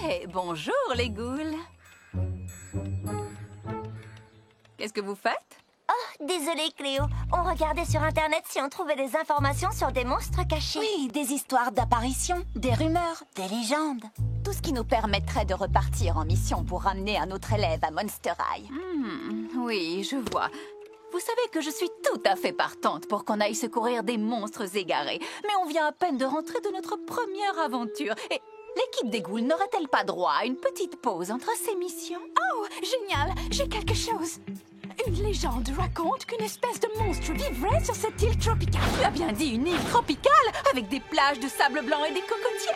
Et bonjour les ghouls. Qu'est-ce que vous faites? Oh, désolée Cléo. On regardait sur Internet si on trouvait des informations sur des monstres cachés. Oui, des histoires d'apparitions, des rumeurs, des légendes. Tout ce qui nous permettrait de repartir en mission pour ramener un autre élève à Monster High. Oui, je vois. Vous savez que je suis tout à fait partante pour qu'on aille secourir des monstres égarés. Mais on vient à peine de rentrer de notre première aventure. Et l'équipe des ghouls n'aurait-elle pas droit à une petite pause entre ces missions? Oh, génial! J'ai quelque chose! Une légende raconte qu'une espèce de monstre vivrait sur cette île tropicale. Tu as bien dit une île tropicale avec des plages de sable blanc et des cocotiers.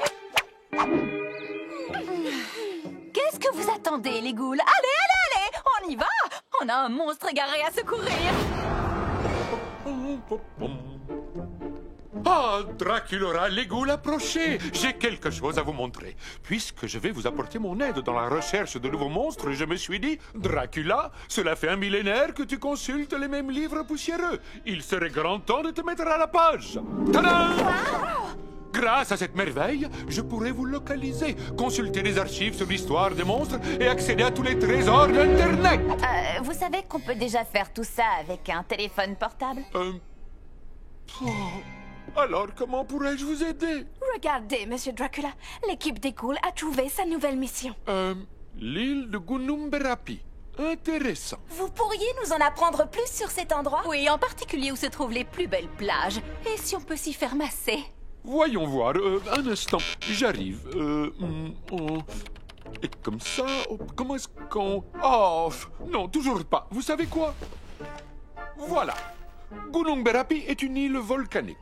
Qu'est-ce que vous attendez, les ghouls? Allez, on y va! On a un monstre égaré à secourir. Ah, Draculaura, les ghouls, approchez! J'ai quelque chose à vous montrer. Puisque je vais vous apporter mon aide dans la recherche de nouveaux monstres, je me suis dit, Dracula, cela fait un millénaire que tu consultes les mêmes livres poussiéreux. Il serait grand temps de te mettre à la page. Tadam! Grâce à cette merveille, je pourrais vous localiser, consulter les archives sur l'histoire des monstres et accéder à tous les trésors d'Internet. Vous savez qu'on peut déjà faire tout ça avec un téléphone portable? Alors, comment pourrais-je vous aider? Regardez, Monsieur Dracula, l'équipe des ghouls a trouvé sa nouvelle mission. L'île de Gunnumberapi. Intéressant. Vous pourriez nous en apprendre plus sur cet endroit? Oui, en particulier où se trouvent les plus belles plages. Et si on peut s'y faire masser? Voyons voir, un instant, j'arrive. Et comme ça, comment est-ce qu'on... Oh, non, toujours pas. Vous savez quoi? Voilà. Gunnumberapi est une île volcanique.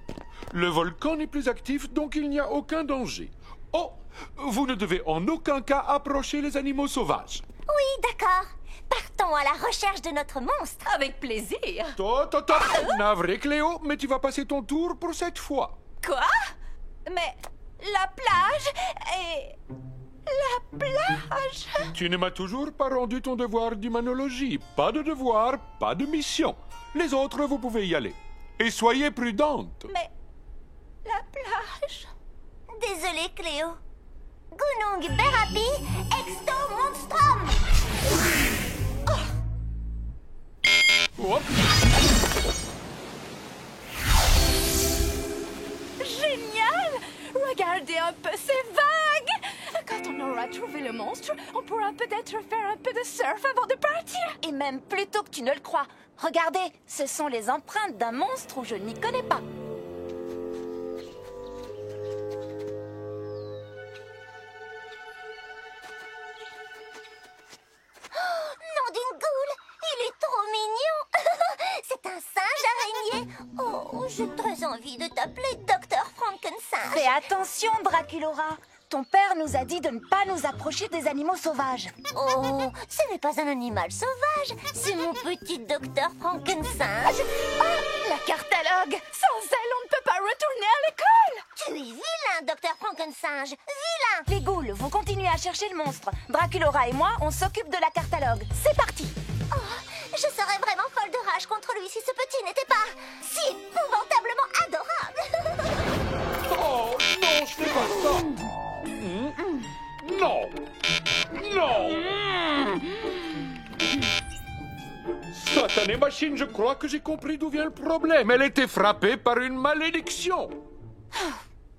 Le volcan n'est plus actif, donc il n'y a aucun danger. Oh, vous ne devez en aucun cas approcher les animaux sauvages. Oui, d'accord. Partons à la recherche de notre monstre. Avec plaisir. Toi, navré Cléo, mais tu vas passer ton tour pour cette fois. Quoi? Mais la plage et... La plage? Tu ne m'as toujours pas rendu ton devoir d'humanologie. Pas de devoir, pas de mission. Les autres, vous pouvez y aller. Et soyez prudente. Mais... La plage? Désolée Cléo. Gunnumberapi exto monstrum. Hop. Génial! Regardez un peu ces vagues! Quand on aura trouvé le monstre, on pourra peut-être faire un peu de surf avant de partir. Et même plus tôt que tu ne le crois. Regardez, ce sont les empreintes d'un monstre où je ne m'y connais pas. Nom d'une goule, il est trop mignon. C'est un singe araignée. Oh, j'ai très envie de t'appeler Docteur Frankenstein. Fais attention, Draculaura. Ton père nous a dit de ne pas nous approcher des animaux sauvages. Oh, ce n'est pas un animal sauvage, c'est mon petit Docteur Frankenstein. La cartalogue! Sans elle, on ne peut pas retourner à l'école! Tu es vilain, Docteur Frankenstein. Vilain. Les ghouls, vous continuez à chercher le monstre. Draculaura et moi, on s'occupe de la cartalogue. C'est parti! Oh, je serais vraiment folle de rage contre lui si ce petit n'était pas si épouvantablement adorable. Oh, non, je fais pas ça. Non. Non. Satanée machine, je crois que j'ai compris d'où vient le problème. Elle était frappée par une malédiction.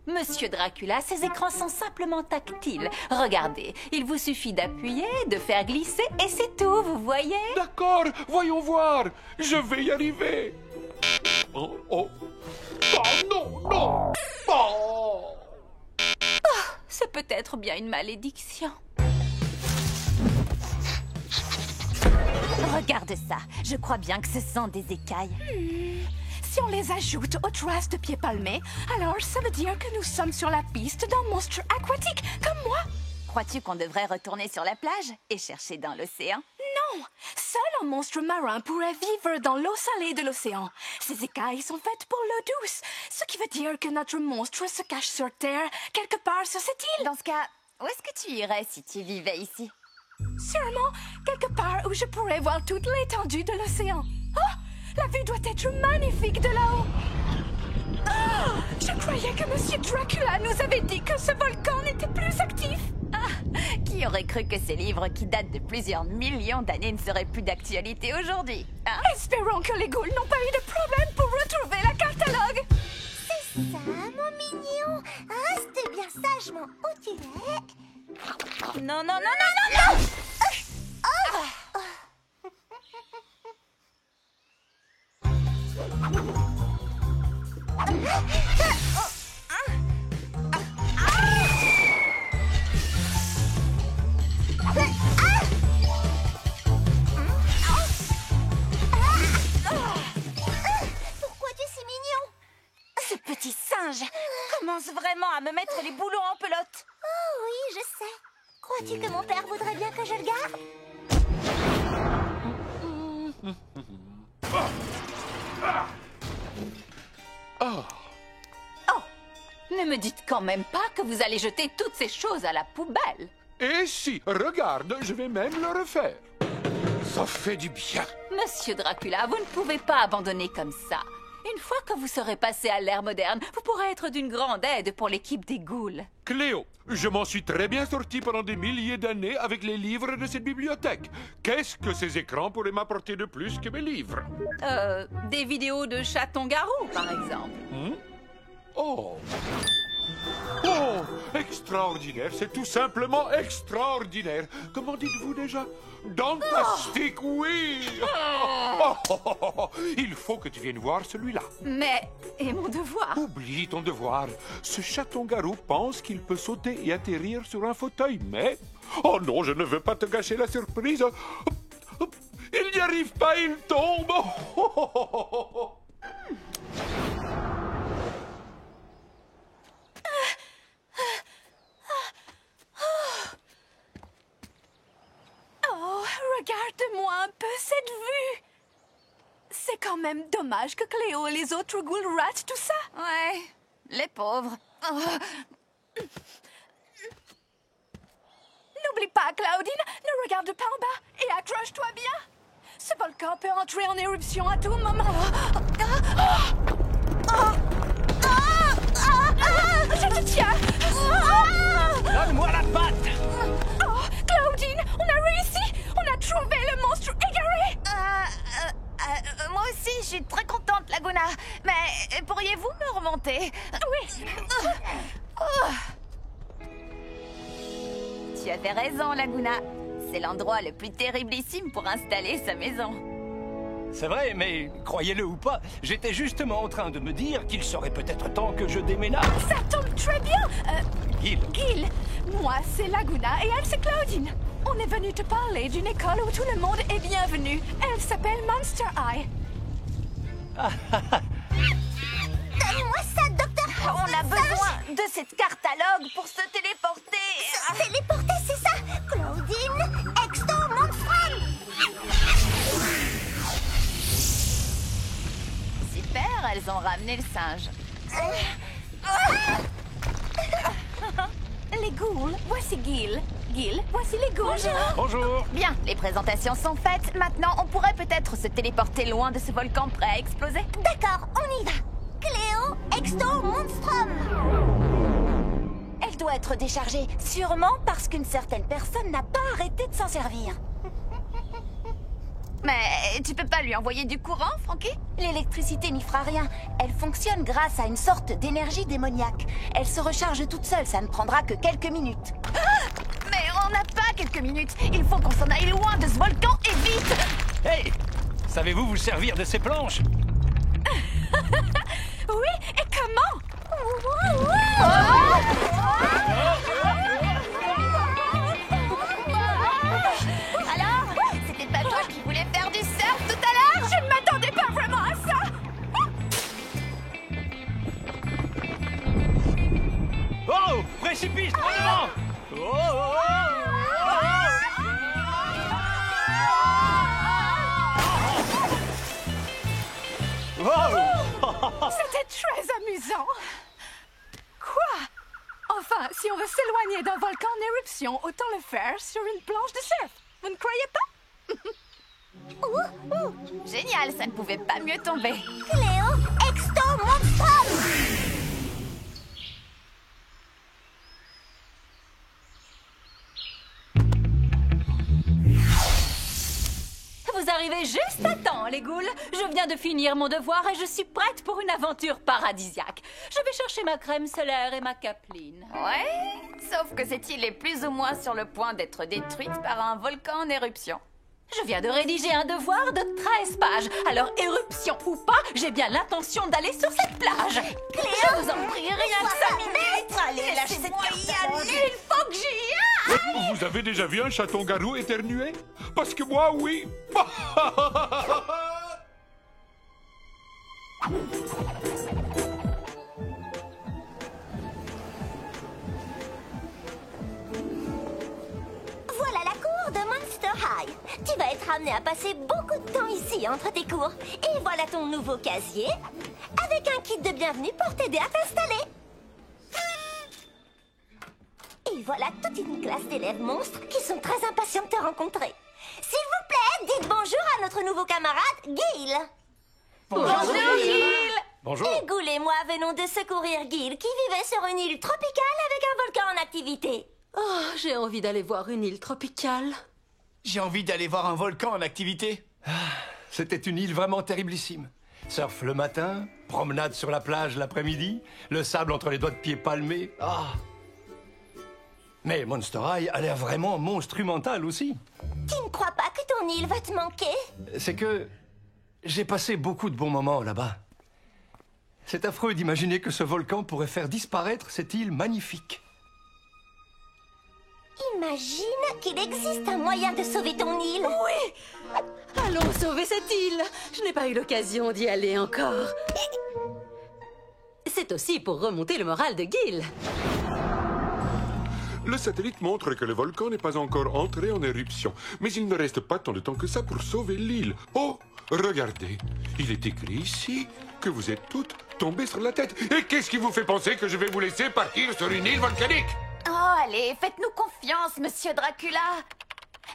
Monsieur Dracula, ces écrans sont simplement tactiles. Regardez, il vous suffit d'appuyer, de faire glisser et c'est tout, vous voyez? D'accord, voyons voir. Je vais y arriver. Oh, oh. Oh, non, non. Oh. C'est peut-être bien une malédiction. Regarde ça. Je crois bien que ce sont des écailles. Si on les ajoute aux traces de pieds palmés, alors ça veut dire que nous sommes sur la piste d'un monstre aquatique, comme moi. Crois-tu qu'on devrait retourner sur la plage et chercher dans l'océan? Non! Seul un monstre marin pourrait vivre dans l'eau salée de l'océan. Ces écailles sont faites pour l'eau douce, ce qui veut dire que notre monstre se cache sur Terre, quelque part sur cette île. Dans ce cas, où est-ce que tu irais si tu vivais ici? Sûrement quelque part où je pourrais voir toute l'étendue de l'océan. Oh! La vue doit être magnifique de là-haut. Oh! Je croyais que Monsieur Dracula nous avait dit que ce volcan n'était plus actif. Ah, Qui aurait cru que ces livres qui datent de plusieurs millions d'années ne seraient plus d'actualité aujourd'hui, hein? Espérons que les ghouls n'ont pas eu de problème pour retrouver la catalogue. C'est ça, mon mignon. Reste bien sagement où tu es. Non, non, non, non, non, non! Pourquoi tu es si mignon? Ce petit singe commence vraiment à me mettre les boulons en pelote. Oh oui, je sais. Crois-tu que mon père voudrait bien que je le garde? Oh, Oh, ne me dites quand même pas que vous allez jeter toutes ces choses à la poubelle. et si, regarde, je vais même le refaire. Ça fait du bien. Monsieur Dracula, vous ne pouvez pas abandonner comme ça. Une fois que vous serez passé à l'ère moderne, vous pourrez être d'une grande aide pour l'équipe des ghouls. Cléo, je m'en suis très bien sorti pendant des milliers d'années avec les livres de cette bibliothèque. Qu'est-ce que ces écrans pourraient m'apporter de plus que mes livres? Des vidéos de chaton-garou, par exemple. Oh! Oh! Extraordinaire, c'est tout simplement extraordinaire. Comment dites-vous déjà? Fantastique, oui! Il faut que tu viennes voir celui-là. Mais, et mon devoir? Oublie ton devoir. Ce chaton-garou pense qu'il peut sauter et atterrir sur un fauteuil, mais... Oh non, je ne veux pas te gâcher la surprise. Il n'y arrive pas, il tombe. Oh, regarde-moi un peu cette vue. C'est quand même dommage que Cléo et les autres ghouls ratent tout ça. Ouais, les pauvres. Oh. N'oublie pas, Claudine, ne regarde pas en bas et accroche-toi bien. Ce volcan peut entrer en éruption à tout moment. Je te tiens. Donne-moi la patte! Oh, Claudine, on a réussi. On a trouvé le monstre égaré. Moi aussi, je suis très contente, Laguna. Mais pourriez-vous me remonter? Oui. Tu avais raison, Laguna. C'est l'endroit le plus terriblissime pour installer sa maison. C'est vrai, mais croyez-le ou pas, j'étais justement en train de me dire qu'il serait peut-être temps que je déménage. Ça tombe très bien. Gil, Gil, moi c'est Laguna et elle c'est Claudine. On est venu te parler d'une école où tout le monde est bienvenu. Elle s'appelle Monster High. Donne-moi ça, docteur. On a besoin de cette catalogue pour se téléporter. Téléporter, c'est ça? Claudine, Exto Monstrum. Super, elles ont ramené le singe. Les ghouls, voici Gil. Gil, voici les ghouls. bonjour. Bien, les présentations sont faites. Maintenant, on pourrait peut-être se téléporter loin de ce volcan prêt à exploser. D'accord, on y va. Cléo, Exto Monstrum. Elle doit être déchargée, sûrement parce qu'une certaine personne n'a pas arrêté de s'en servir. Mais tu peux pas lui envoyer du courant, Frankie? L'électricité n'y fera rien. Elle fonctionne grâce à une sorte d'énergie démoniaque. Elle se recharge toute seule, ça ne prendra que quelques minutes. Mais on n'a pas quelques minutes. Il faut qu'on s'en aille loin de ce volcan et vite. Hey, savez-vous vous servir de ces planches? Oui, et comment? Alors, c'était pas toi qui voulais faire du surf tout à l'heure? Je ne m'attendais pas vraiment à ça. Oh, précipice, trop devant! Oh, oh, oh, oh. C'était très amusant. Quoi? Enfin, si on veut s'éloigner d'un volcan en éruption, autant le faire sur une planche de surf. Vous ne croyez pas? Génial, ça ne pouvait pas mieux tomber. Cléo, Exto Monstrum. arrivez juste à temps, les ghouls. Je viens de finir mon devoir et je suis prête pour une aventure paradisiaque. Je vais chercher ma crème solaire et ma capeline. Ouais, sauf que cette île est plus ou moins sur le point d'être détruite par un volcan en éruption. Je viens de rédiger un devoir de 13 pages. Alors, éruption ou pas, j'ai bien l'intention d'aller sur cette plage. Je vous en prie, rien que 5 minutes. Allez, lâche cette carte. Il faut que j'y aille. Vous avez déjà vu un chaton-garou éternuer? Parce que moi, oui. Voilà la cour de Monster High. Tu vas être amené à passer beaucoup de temps ici entre tes cours. Et voilà ton nouveau casier, avec un kit de bienvenue pour t'aider à t'installer. Et voilà toute une classe d'élèves monstres qui sont très impatients de te rencontrer. S'il vous plaît, dites bonjour à notre nouveau camarade, Gil. Bonjour, Gil. Bonjour. Et Ghoul et moi venons de secourir Gil qui vivait sur une île tropicale avec un volcan en activité. Oh, j'ai envie d'aller voir une île tropicale. J'ai envie d'aller voir un volcan en activité. C'était une île vraiment terriblissime. Surf le matin, promenade sur la plage l'après-midi, le sable entre les doigts de pied palmés. Ah. Mais Monster High a l'air vraiment monstrumental aussi. Tu ne crois pas que ton île va te manquer? C'est que j'ai passé beaucoup de bons moments là-bas. C'est affreux d'imaginer que ce volcan pourrait faire disparaître cette île magnifique. Imagine qu'il existe un moyen de sauver ton île. Oui! Allons sauver cette île. Je n'ai pas eu l'occasion d'y aller encore. C'est aussi pour remonter le moral de Gil. Le satellite montre que le volcan n'est pas encore entré en éruption. Mais il ne reste pas tant de temps que ça pour sauver l'île. Oh, regardez. Il est écrit ici que vous êtes toutes tombées sur la tête. Et qu'est-ce qui vous fait penser que je vais vous laisser partir sur une île volcanique? Oh, allez, faites-nous confiance, monsieur Dracula.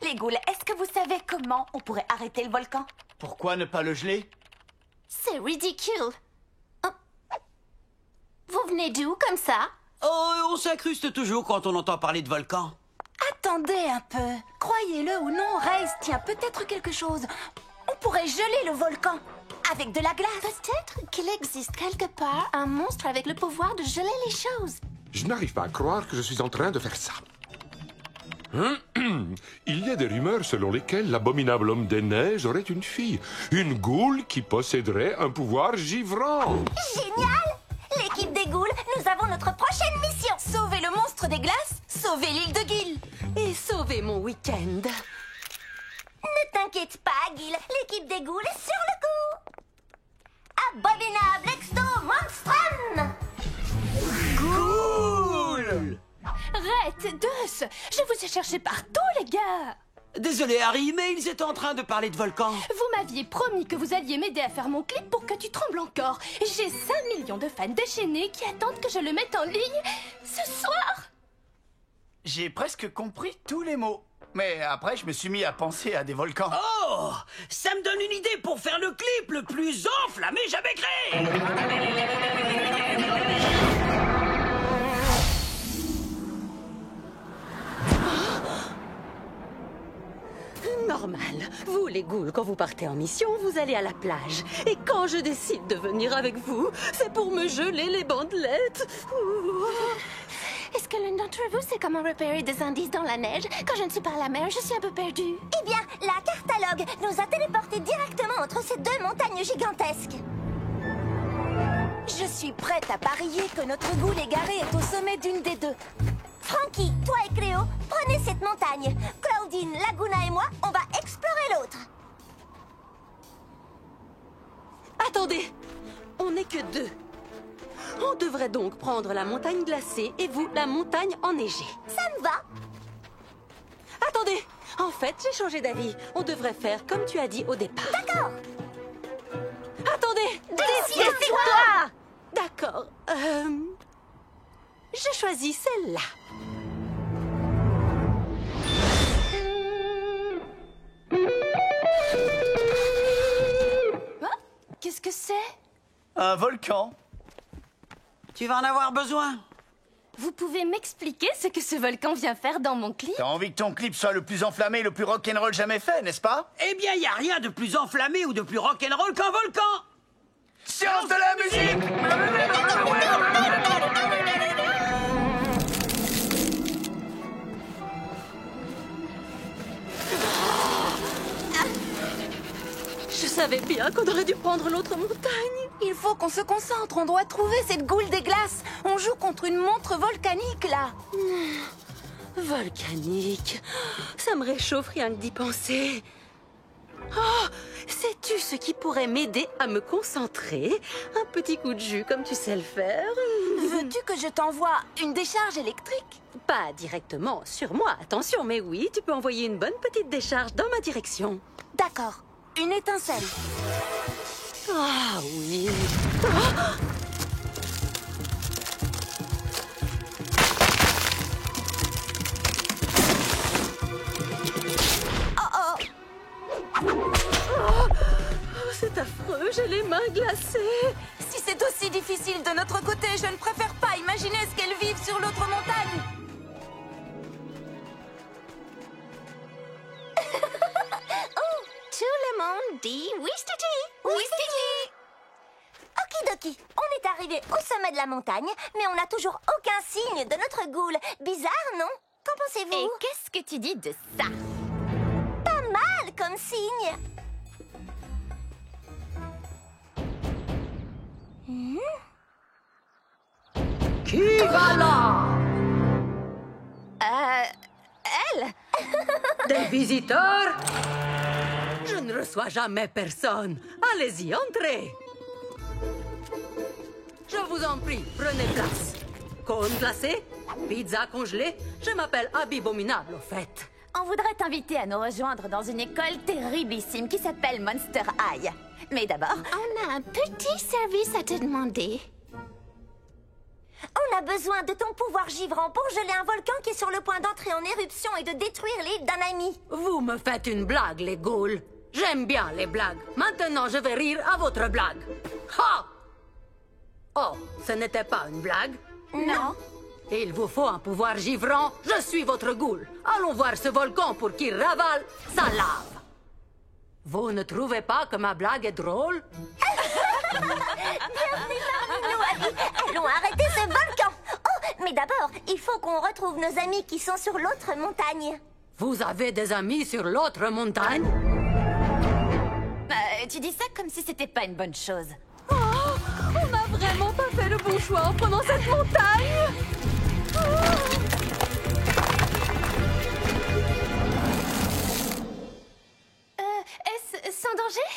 Les ghouls, est-ce que vous savez comment on pourrait arrêter le volcan? Pourquoi ne pas le geler? C'est ridicule. Oh. Vous venez d'où comme ça? Oh, on s'incruste toujours quand on entend parler de volcan. Attendez un peu. Croyez-le ou non, Race tient peut-être quelque chose. On pourrait geler le volcan avec de la glace. Peut-être qu'il existe quelque part un monstre avec le pouvoir de geler les choses. Je n'arrive pas à croire que je suis en train de faire ça. Il y a des rumeurs selon lesquelles l'abominable homme des neiges aurait une fille. Une goule qui posséderait un pouvoir givrant. Génial! L'équipe des ghouls, nous avons notre prochaine mission. Sauver le monstre des glaces, sauver l'île de Gil. Et sauver mon week-end. Ne t'inquiète pas, Gil. L'équipe des ghouls est sur le coup. Abominable Exto Monstrum! Cool! Red, Deux, je vous ai cherché partout, les gars. Désolé, Harry, mais ils étaient en train de parler de volcan. Vous m'aviez promis que vous alliez m'aider à faire mon clip pour que tu trembles encore. J'ai 5 millions de fans déchaînés qui attendent que je le mette en ligne ce soir. J'ai presque compris tous les mots. Mais après, je me suis mis à penser à des volcans. Oh! Ça me donne une idée pour faire le clip le plus enflammé jamais créé! Normal. Vous, les ghouls, quand vous partez en mission, vous allez à la plage. Et quand je décide de venir avec vous, c'est pour me geler les bandelettes. Ouh. Est-ce que l'un d'entre vous sait comment repérer des indices dans la neige? Quand je ne suis pas à la mer, je suis un peu perdue. Eh bien, la cartalogue nous a téléportés directement entre ces deux montagnes gigantesques. Je suis prête à parier que notre ghoul égaré est au sommet d'une des deux. Frankie, toi et Cléo, prenez cette montagne. Claudine, Laguna et moi, on va explorer l'autre. Attendez, on n'est que deux. On devrait donc prendre la montagne glacée et vous, la montagne enneigée. Ça me va. Attendez, en fait, j'ai changé d'avis. On devrait faire comme tu as dit au départ. D'accord. Attendez, Décide-toi. D'accord, je choisis celle-là. Qu'est-ce que c'est? Un volcan. Tu vas en avoir besoin. Vous pouvez m'expliquer ce que ce volcan vient faire dans mon clip? T'as envie que ton clip soit le plus enflammé et le plus rock'n'roll jamais fait, n'est-ce pas? Eh bien, y a rien de plus enflammé ou de plus rock'n'roll qu'un volcan. Science de la musique. Je savais bien qu'on aurait dû prendre l'autre montagne. Il faut qu'on se concentre, on doit trouver cette goule des glaces. On joue contre une montre volcanique, là. Volcanique. Ça me réchauffe rien que d'y penser. Oh, sais-tu ce qui pourrait m'aider à me concentrer? Un petit coup de jus comme tu sais le faire. Veux-tu que je t'envoie une décharge électrique? Pas directement sur moi, attention, mais oui, tu peux envoyer une bonne petite décharge dans ma direction. D'accord. Une étincelle. Ah oui. C'est affreux, j'ai les mains glacées. Si c'est aussi difficile de notre côté, je ne préfère pas imaginer ce qu'elles vivent sur l'autre montagne. Tout le monde dit Wistiti. Wistiti. Okidoki, on est arrivé au sommet de la montagne, mais on n'a toujours aucun signe de notre goule. Bizarre, non? Qu'en pensez-vous? Et qu'est-ce que tu dis de ça? Pas mal comme signe. Qui va là? Elle? Des visiteurs? Je ne reçois jamais personne. Allez-y, entrez. Je vous en prie, prenez place. Cône glacé? Pizza congelée? Je m'appelle Abibominable, au fait. On voudrait t'inviter à nous rejoindre dans une école terriblissime qui s'appelle Monster High. Mais d'abord, On a un petit service à te demander. On a besoin de ton pouvoir givrant pour geler un volcan qui est sur le point d'entrer en éruption et de détruire l'île d'un ami. Vous me faites une blague, les ghouls. J'aime bien les blagues. Maintenant, je vais rire à votre blague. Ha! Oh, ce n'était pas une blague? non. Il vous faut un pouvoir givrant. Je suis votre ghoul. Allons voir ce volcan pour qu'il ravale sa lave. Vous ne trouvez pas que ma blague est drôle? Bienvenue parmi nous, Abby. Allons arrêter ce volcan. Oh, mais d'abord, il faut qu'on retrouve nos amis qui sont sur l'autre montagne. Vous avez des amis sur l'autre montagne? Tu dis ça comme si c'était pas une bonne chose. Oh, on n'a vraiment pas fait le bon choix en prenant cette montagne. Est-ce sans danger?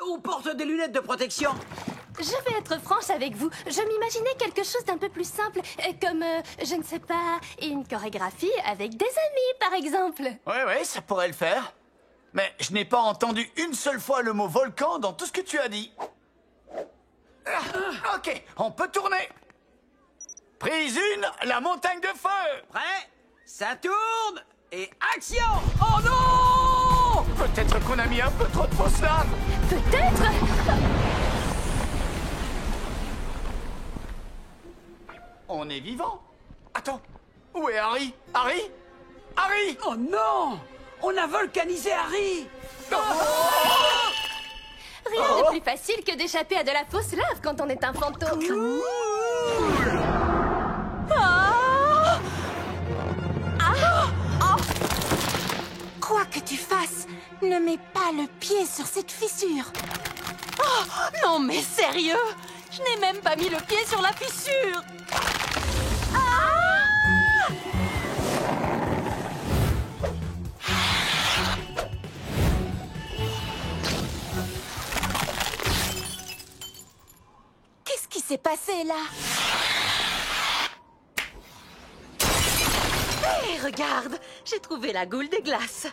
On porte des lunettes de protection. Je vais être franche avec vous. Je m'imaginais quelque chose d'un peu plus simple, comme, je ne sais pas, une chorégraphie avec des amis, par exemple. Ouais, ça pourrait le faire. Mais je n'ai pas entendu une seule fois le mot volcan dans tout ce que tu as dit. Ok, on peut tourner. Prise 1, la montagne de feu. Prêt? Ça tourne et action! Oh non! Peut-être qu'on a mis un peu trop de fausse lave. Peut-être. On est vivant. Attends, où est Harry? Harry? Harry! Oh non! On a volcanisé Harry! Rien de plus facile que d'échapper à de la fausse lave quand on est un fantôme. Quoi que tu fasses, ne mets pas le pied sur cette fissure. Oh, non mais sérieux? Je n'ai même pas mis le pied sur la fissure. Qu'est-ce qui s'est passé là? Hé, regarde, j'ai trouvé la goule des glaces.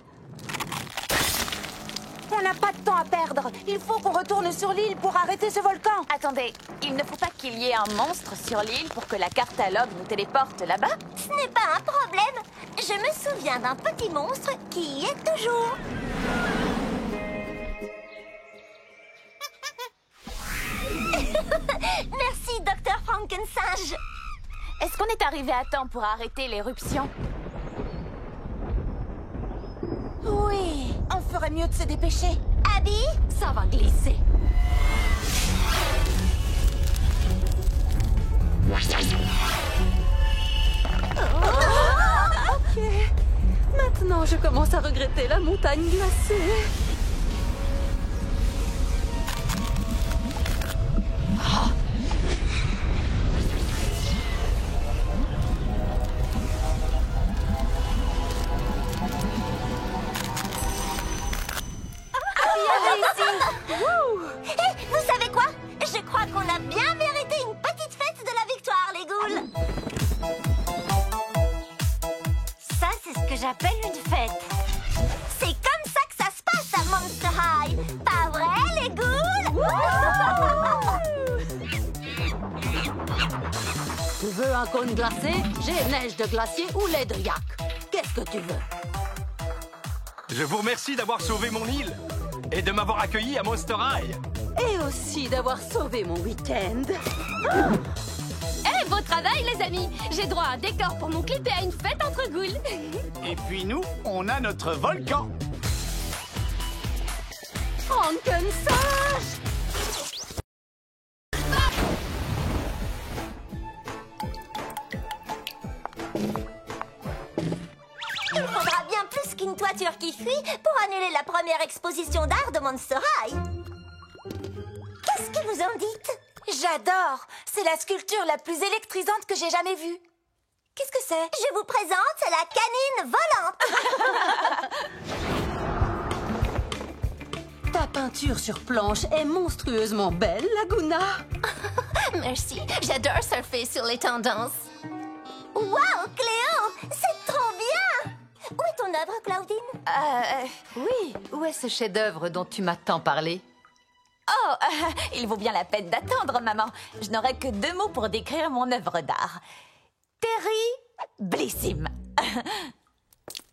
On n'a pas de temps à perdre. Il faut qu'on retourne sur l'île pour arrêter ce volcan. Attendez, il ne faut pas qu'il y ait un monstre sur l'île pour que la cartalogue nous téléporte là-bas? Ce n'est pas un problème. Je me souviens d'un petit monstre qui y est toujours. Merci, Dr. Frankensinge. Est-ce qu'on est arrivé à temps pour arrêter l'éruption? Oui, on ferait mieux de se dépêcher. Abby, Ça va glisser. Ok. Maintenant, je commence à regretter la montagne glacée. hé, vous savez quoi? Je crois qu'on a bien mérité une petite fête de la victoire, les ghouls. Ça, c'est ce que j'appelle une fête. C'est comme ça que ça se passe à Monster High. Pas vrai, les ghouls? Tu veux un cône glacé? J'ai neige de glacier ou lait de yak. Qu'est-ce que tu veux? Je vous remercie d'avoir sauvé mon île et de m'avoir accueilli à Monster High. Et aussi d'avoir sauvé mon week-end. Beau travail, les amis! J'ai droit à un décor pour mon clip et à une fête entre ghouls! Et puis nous, on a notre volcan. Frankensage! Il faudra bien plus qu'une toiture qui fuit pour annuler la première exposition d'art de Monster High. Qu'est-ce que vous en dites? J'adore. C'est la sculpture la plus électrisante que j'ai jamais vue. Qu'est-ce que c'est? Je vous présente la canine volante. Ta peinture sur planche est monstrueusement belle, Laguna. Merci, j'adore surfer sur les tendances. Wow, Cléo, c'est trop bien! Où est ton œuvre, Claudine? Oui, où est ce chef-d'œuvre dont tu m'as tant parlé? Oh, il vaut bien la peine d'attendre, maman. Je n'aurai que 2 mots pour décrire mon œuvre d'art. Terriblissime.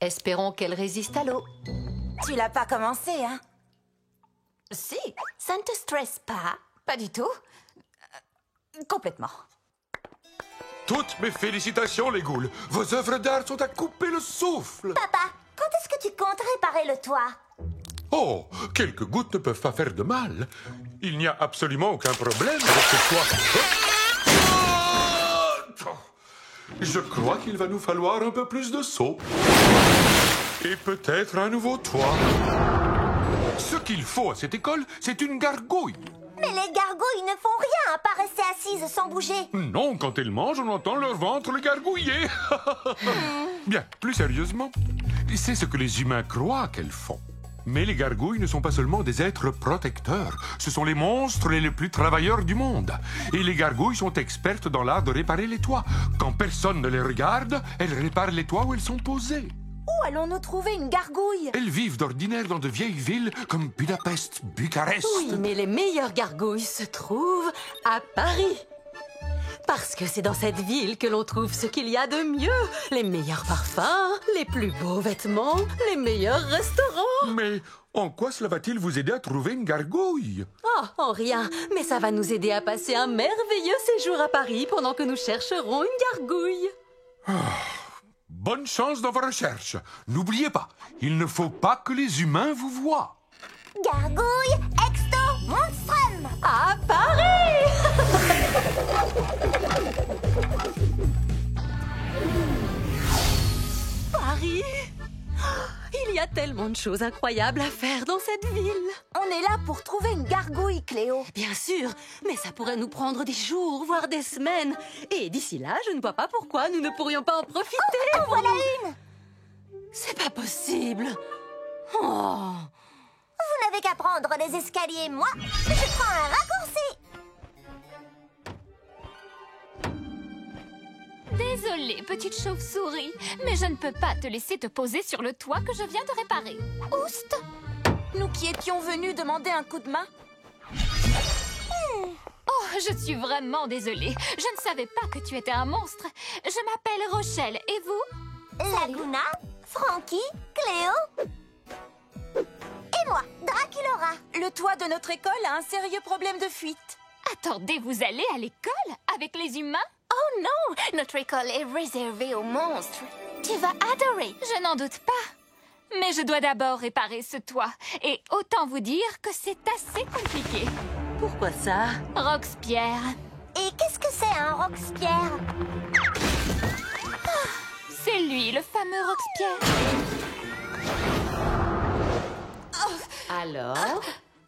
Espérons qu'elle résiste à l'eau. Tu l'as pas commencé, hein? Si, Ça ne te stresse pas? pas du tout. Complètement. Toutes mes félicitations, les ghouls. Vos œuvres d'art sont à couper le souffle. Papa, quand est-ce que tu comptes réparer le toit? Oh, quelques gouttes ne peuvent pas faire de mal. Il n'y a absolument aucun problème avec ce toit. Oh, je crois qu'il va nous falloir un peu plus de seau. Et peut-être un nouveau toit. Ce qu'il faut à cette école, c'est une gargouille. Mais les gargouilles ne font rien à part rester assises sans bouger. Non, quand elles mangent, on entend leur ventre le gargouiller. Bien, plus sérieusement, c'est ce que les humains croient qu'elles font. Mais les gargouilles ne sont pas seulement des êtres protecteurs. Ce sont les monstres les plus travailleurs du monde. Et les gargouilles sont expertes dans l'art de réparer les toits. Quand personne ne les regarde, elles réparent les toits où elles sont posées. Où allons-nous trouver une gargouille? Elles vivent d'ordinaire dans de vieilles villes comme Budapest, Bucarest. Oui, mais les meilleures gargouilles se trouvent à Paris. Parce que c'est dans cette ville que l'on trouve ce qu'il y a de mieux. Les meilleurs parfums, les plus beaux vêtements, les meilleurs restaurants. Mais en quoi cela va-t-il vous aider à trouver une gargouille? Oh, en rien. Mais ça va nous aider à passer un merveilleux séjour à Paris pendant que nous chercherons une gargouille. Bonne chance dans vos recherches. N'oubliez pas, il ne faut pas que les humains vous voient. Gargouille, exto, monstrum! À Paris! Paris! Il y a tellement de choses incroyables à faire dans cette ville. On est là pour trouver une gargouille, Cléo. Bien sûr, mais ça pourrait nous prendre des jours, voire des semaines. Et d'ici là, je ne vois pas pourquoi nous ne pourrions pas en profiter. En voilà une! C'est pas possible. Oh. Vous n'avez qu'à prendre les escaliers, moi, je prends un raccourci. Désolée, petite chauve-souris, mais je ne peux pas te laisser te poser sur le toit que je viens de réparer. Oust! Nous qui étions venus demander un coup de main. Oh, je suis vraiment désolée. Je ne savais pas que tu étais un monstre. Je m'appelle Rochelle, et vous? Laguna, Frankie, Cléo et moi, Draculaura. Le toit de notre école a un sérieux problème de fuite. Attendez, vous allez à l'école avec les humains? Oh non, notre école est réservée aux monstres. Tu vas adorer. Je n'en doute pas. Mais je dois d'abord réparer ce toit. Et autant vous dire que c'est assez compliqué. Pourquoi ça? Roxpierre. Et qu'est-ce que c'est un Roxpierre? C'est lui, le fameux Roxpierre. Alors,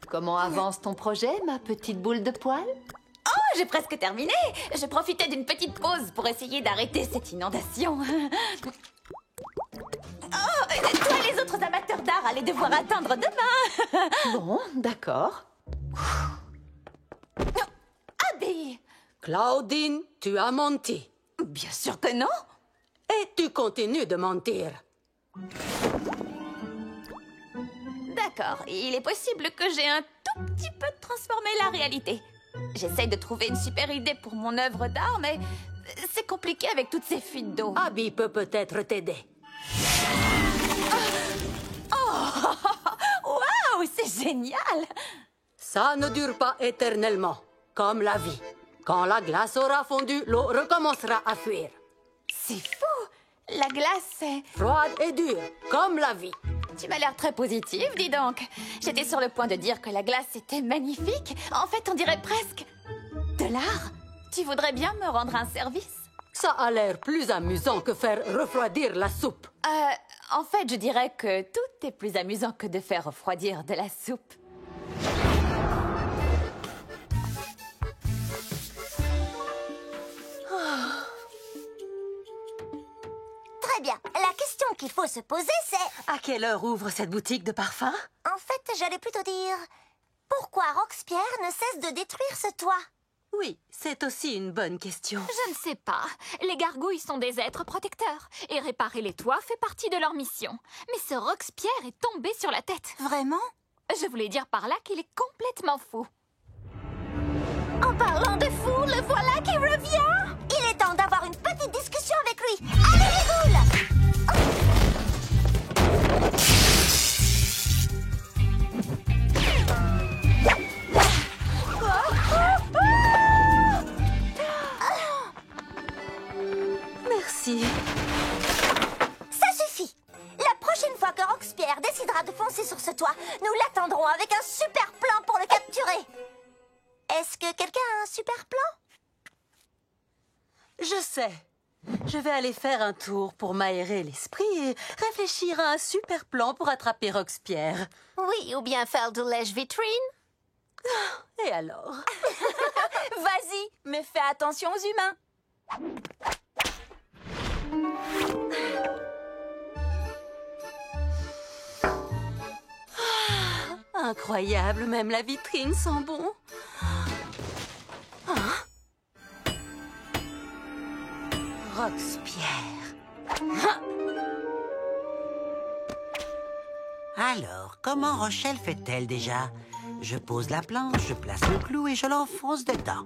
comment avance ton projet, ma petite boule de poil? Oh, j'ai presque terminé. Je profitais d'une petite pause pour essayer d'arrêter cette inondation. Oh, toi et les autres amateurs d'art allez devoir attendre demain. Bon, d'accord. Abby! Claudine, tu as menti. Bien sûr que non. Et tu continues de mentir. D'accord, il est possible que j'ai un tout petit peu transformé la réalité. J'essaye de trouver une super idée pour mon œuvre d'art, mais c'est compliqué avec toutes ces fuites d'eau. Abby peut peut-être t'aider. Waouh, c'est génial! Ça ne dure pas éternellement, comme la vie. Quand la glace aura fondu, l'eau recommencera à fuir. C'est fou! La glace, c'est... Froide et dure, comme la vie. Tu m'as l'air très positive, dis donc. J'étais sur le point de dire que la glace était magnifique. En fait, on dirait presque... de l'art. Tu voudrais bien me rendre un service? Ça a l'air plus amusant que faire refroidir la soupe. En fait, je dirais que tout est plus amusant que de faire refroidir de la soupe. Très bien. La question qu'il faut se poser, c'est... À quelle heure ouvre cette boutique de parfums? En fait, j'allais plutôt dire... Pourquoi Roxpierre ne cesse de détruire ce toit? Oui, c'est aussi une bonne question. Je ne sais pas. Les gargouilles sont des êtres protecteurs. Et réparer les toits fait partie de leur mission. Mais ce Roxpierre est tombé sur la tête. Vraiment? Je voulais dire par là qu'il est complètement fou. En parlant de fou, le voilà qui revient! Il est temps d'avoir une petite discussion avec lui. Allez, les boules! Merci. Ça suffit! La prochaine fois que Roxpierre décidera de foncer sur ce toit, nous l'attendrons avec un super plan pour le capturer. Est-ce que quelqu'un a un super plan? Je sais. Je vais aller faire un tour pour m'aérer l'esprit et réfléchir à un super plan pour attraper Roxpierre. Oui, ou bien faire de lèche-vitrine? Et alors? Vas-y, mais fais attention aux humains. Incroyable, même la vitrine sent bon. Roxpierre. Alors, comment Rochelle fait-elle déjà? Je pose la planche, je place le clou et je l'enfonce dedans.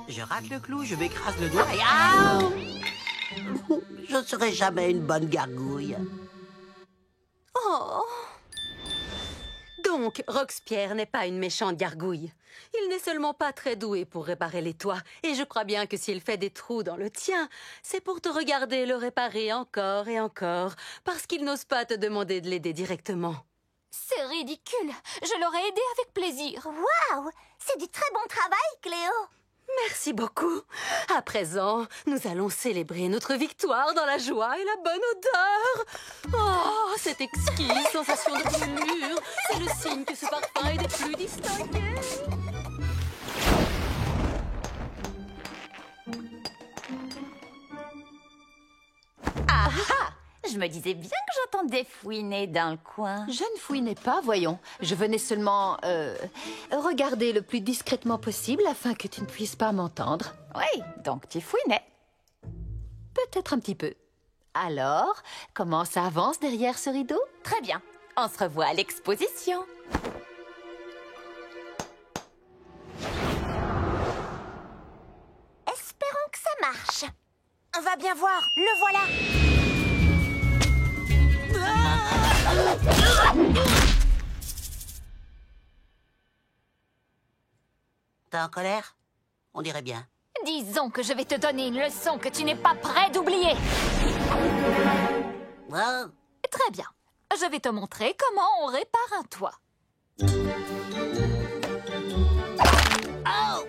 Je rate le clou, je m'écrase le doigt et... Ah! Je ne serai jamais une bonne gargouille. Oh. Donc, Roxpierre n'est pas une méchante gargouille. Il n'est seulement pas très doué pour réparer les toits. Et je crois bien que s'il fait des trous dans le tien, c'est pour te regarder le réparer encore et encore, parce qu'il n'ose pas te demander de l'aider directement. C'est ridicule. Je l'aurais aidé avec plaisir. Waouh! C'est du très bon travail, Cléo! Merci beaucoup. À présent, nous allons célébrer notre victoire dans la joie et la bonne odeur. Oh, cette exquise sensation de brûlure. C'est le signe que ce parfum est des plus distingués. Ah ah! Je me disais bien que j'entendais fouiner dans le coin. Je ne fouinais pas, voyons. Je venais seulement, regarder le plus discrètement possible afin que tu ne puisses pas m'entendre. Oui, donc tu fouinais. Peut-être un petit peu. Alors, comment ça avance derrière ce rideau? Très bien. On se revoit à l'exposition. Espérons que ça marche. On va bien voir, le voilà. T'es en colère? On dirait bien. Disons que je vais te donner une leçon que tu n'es pas prêt d'oublier. Wow. Très bien. Je vais te montrer comment on répare un toit. Oh.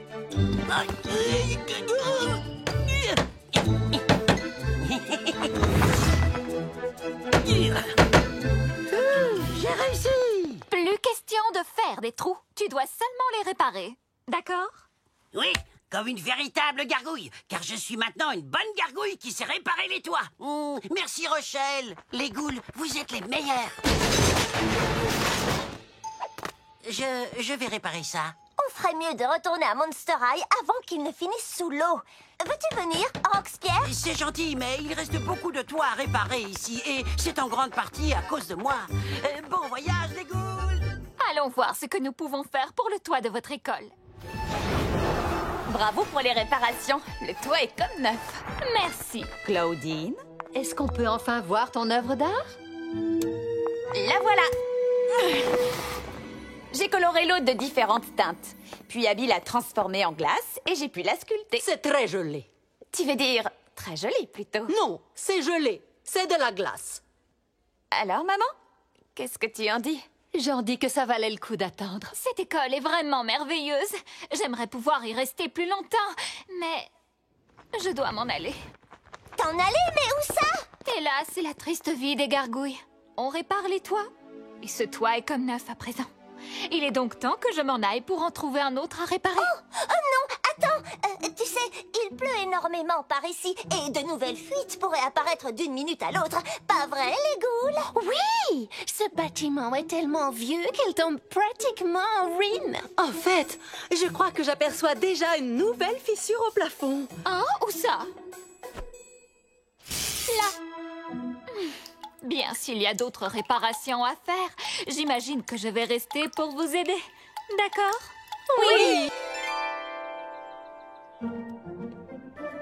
J'ai réussi! Plus question de faire des trous. Tu dois seulement les réparer. D'accord? Oui, comme une véritable gargouille, car je suis maintenant une bonne gargouille qui sait réparer les toits. Merci Rochelle. Les ghouls, vous êtes les meilleurs. Je vais réparer ça. On ferait mieux de retourner à Monster High avant qu'il ne finisse sous l'eau. Veux-tu venir, Roxpierre? C'est gentil, mais il reste beaucoup de toits à réparer ici, et c'est en grande partie à cause de moi. Bon voyage, les ghouls! Allons voir ce que nous pouvons faire pour le toit de votre école. Bravo pour les réparations. Le toit est comme neuf. Merci. Claudine, est-ce qu'on peut enfin voir ton œuvre d'art? La voilà. J'ai coloré l'eau de différentes teintes. Puis Abby l'a transformée en glace et j'ai pu la sculpter. C'est très gelé. Tu veux dire très joli plutôt? Non, c'est gelé. C'est de la glace. Alors, maman, qu'est-ce que tu en dis? J'en dis que ça valait le coup d'attendre. Cette école est vraiment merveilleuse. J'aimerais pouvoir y rester plus longtemps, mais je dois m'en aller. T'en aller, mais où ça? Hélas, c'est la triste vie des gargouilles. On répare les toits, et ce toit est comme neuf à présent. Il est donc temps que je m'en aille pour en trouver un autre à réparer. Oh non, attends. Tu sais, il pleut énormément par ici et de nouvelles fuites pourraient apparaître d'une minute à l'autre. Pas vrai, les ghouls? Oui, ce bâtiment est tellement vieux qu'il tombe pratiquement en ruine. En fait, je crois que j'aperçois déjà une nouvelle fissure au plafond. Hein? Où ça? Là. Bien, s'il y a d'autres réparations à faire, j'imagine que je vais rester pour vous aider. D'accord? Oui!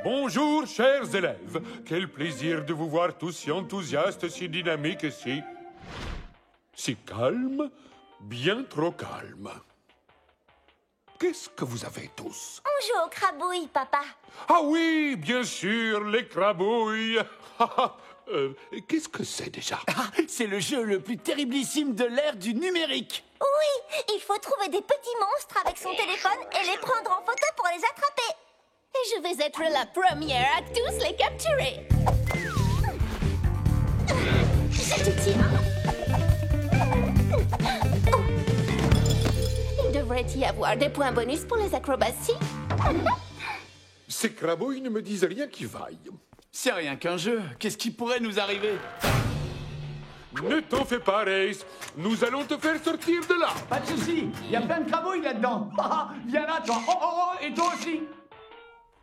Bonjour, chers élèves. Quel plaisir de vous voir tous si enthousiastes, si dynamiques et si calmes, bien trop calmes. Qu'est-ce que vous avez tous? On joue aux crabouilles, papa. Ah oui, bien sûr, les crabouilles. Qu'est-ce que c'est déjà? C'est le jeu le plus terriblissime de l'ère du numérique. Oui, il faut trouver des petits monstres avec son téléphone et les prendre en photo pour les attraper. Et je vais être la première à tous les capturer. Je te tiens. Il devrait y avoir des points bonus pour les acrobaties. Ces crabouilles ne me disent rien qui vaille. C'est rien qu'un jeu. Qu'est-ce qui pourrait nous arriver? Ne t'en fais pas, Race. Nous allons te faire sortir de là. Pas de souci. Il y a plein de crabouilles là-dedans. Viens là, toi. Oh, et toi aussi.